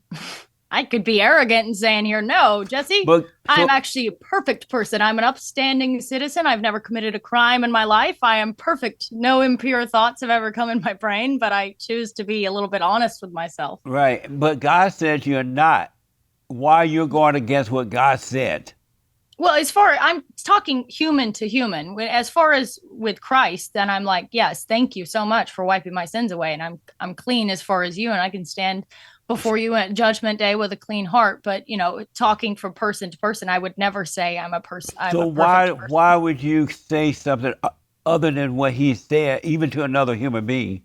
I could be arrogant and saying here, no, Jesse, But I'm actually a perfect person. I'm an upstanding citizen. I've never committed a crime in my life. I am perfect. No impure thoughts have ever come in my brain, but I choose to be a little bit honest with myself. right. But God said you're not. Why you're going against what God said? Well, I'm talking human to human. As far as with Christ, then I'm like, yes, thank you so much for wiping my sins away, and I'm clean as far as you, and I can stand before you at Judgment Day with a clean heart. But talking from person to person, I would never say I'm a person. So why would you say something other than what He said, even to another human being?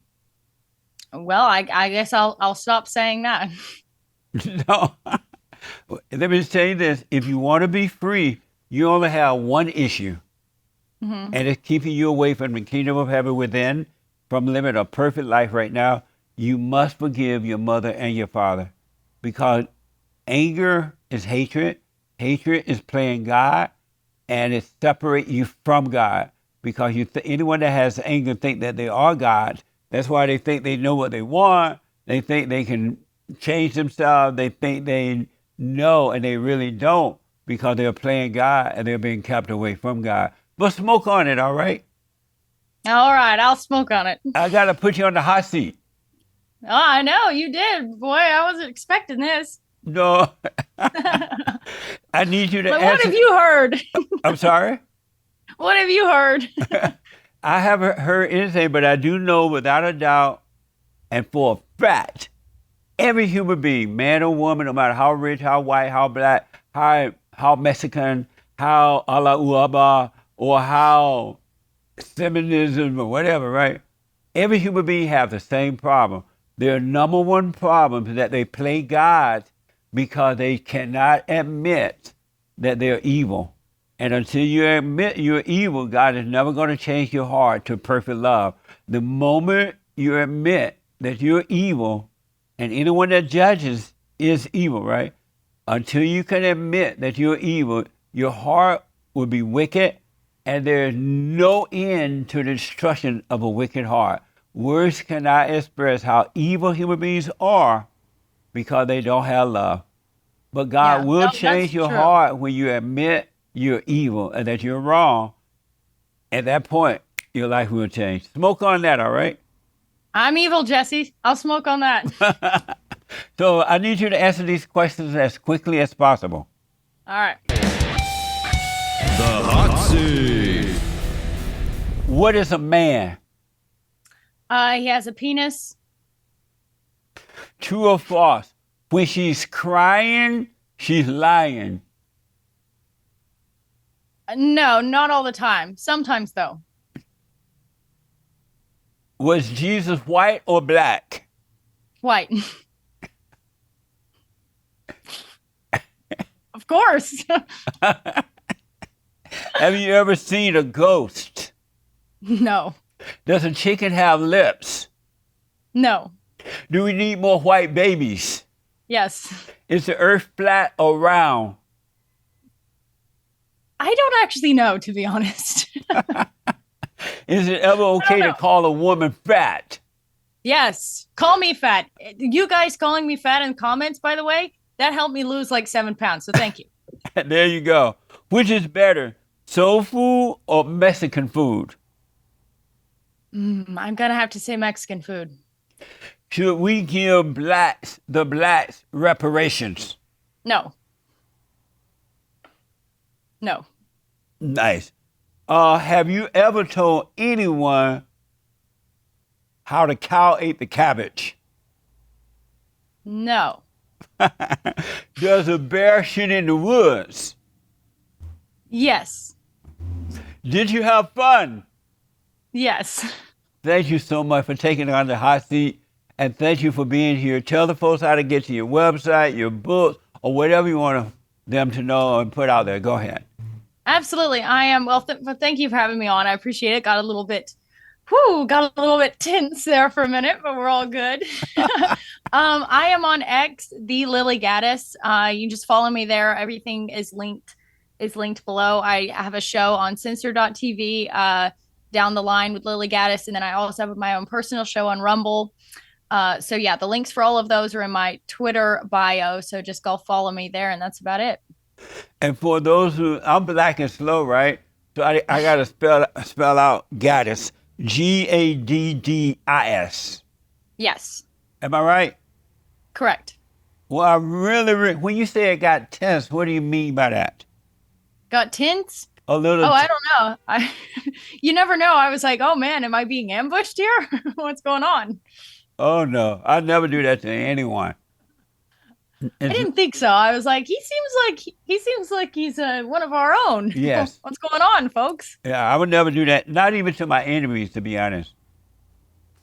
Well, I guess I'll stop saying that. No. Let me say this: if you want to be free, you only have one issue, Mm-hmm. and it's keeping you away from the kingdom of heaven within, from living a perfect life right now. You must forgive your mother and your father, because anger is hatred. Hatred is playing God, and it separates you from God. Because anyone that has anger think that they are God. That's why they think they know what they want. They think they can change themselves. They think they know, and they really don't, because they're playing God and they're being kept away from God. But smoke on it, all right? All right, I'll smoke on it. I got to put you on the hot seat. Oh, I know you did. Boy, I wasn't expecting this. No. I need you to But answer. what have you heard? I'm sorry? What have you heard? I haven't heard anything, but I do know without a doubt and for a fact, every human being, man or woman, no matter how rich, how white, how black, how Mexican, how ala uaba, or how feminism or whatever, right? Every human being have the same problem. Their number one problem is that they play God because they cannot admit that they're evil. And until you admit you're evil, God is never going to change your heart to perfect love. The moment you admit that you're evil, and anyone that judges is evil, right? Until you can admit that you're evil, your heart will be wicked, and there's no end to the destruction of a wicked heart. Words cannot express how evil human beings are because they don't have love. But God will change your heart when you admit you're evil and that you're wrong. At that point, your life will change. Smoke on that, all right? I'm evil, Jesse. I'll smoke on that. So I need you to answer these questions as quickly as possible. All right. The hot seat. What is a man? He has a penis. True or false? When she's crying, she's lying. No, not all the time. Sometimes, though. Was Jesus white or black? White. Of course. Have you ever seen a ghost? No. Does a chicken have lips? No. Do we need more white babies? Yes. Is the earth flat or round? I don't actually know, to be honest. Is it ever okay to call a woman fat? Yes. Call me fat. You guys calling me fat in comments, by the way, that helped me lose like 7 pounds. So thank you. There you go. Which is better, soul food or Mexican food? I'm going to have to say Mexican food. Should we give the blacks reparations? No. No. Nice. Have you ever told anyone how the cow ate the cabbage? No. Does a bear shit in the woods? Yes. Did you have fun? Yes. Thank you so much for taking on the hot seat, and thank you for being here. Tell the folks how to get to your website, your books, or whatever you want them to know and put out there. Go ahead. Absolutely. I am. Well, thank you for having me on. I appreciate it. Got a little bit tense there for a minute, but we're all good. I am on X, the Lilly Gaddis. You can just follow me there. Everything is linked below. I have a show on censor.tv down the line with Lilly Gaddis, and then I also have my own personal show on Rumble. So yeah, the links for all of those are in my Twitter bio. So just go follow me there, and that's about it. And for those who, I'm black and slow, right? So I got to spell out Gaddis, Gaddis. Yes. Am I right? Correct. Well, I really, when you say it got tense, what do you mean by that? Got tense? A little. Oh, I don't know. You never know. I was like, oh man, am I being ambushed here? What's going on? Oh no, I never do that to anyone. I didn't think so. I was like, he seems like he's one of our own. Yes. What's going on, folks? Yeah, I would never do that. Not even to my enemies, to be honest.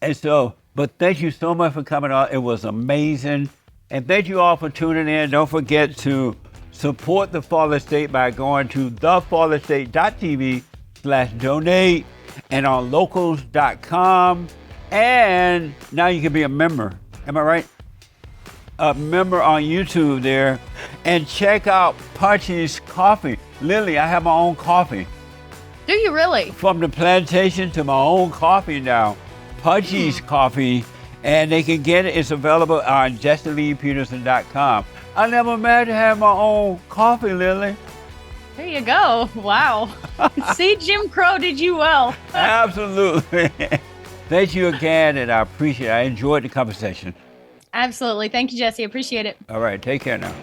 And so, but thank you so much for coming on. It was amazing. And thank you all for tuning in. Don't forget to support the Fallen State by going to thefallenstate.tv/donate and on locals.com. And now you can be a member. Am I right? A member on YouTube there. And check out Punchy's Coffee. Lily, I have my own coffee. Do you really? From the plantation to my own coffee now. Punchy's Coffee. And they can get it. It's available on jesseleepeterson.com. I never met to have my own coffee, Lily. There you go. Wow. See, Jim Crow did you well. Absolutely. Thank you again, and I appreciate it. I enjoyed the conversation. Absolutely. Thank you, Jesse. Appreciate it. All right. Take care now.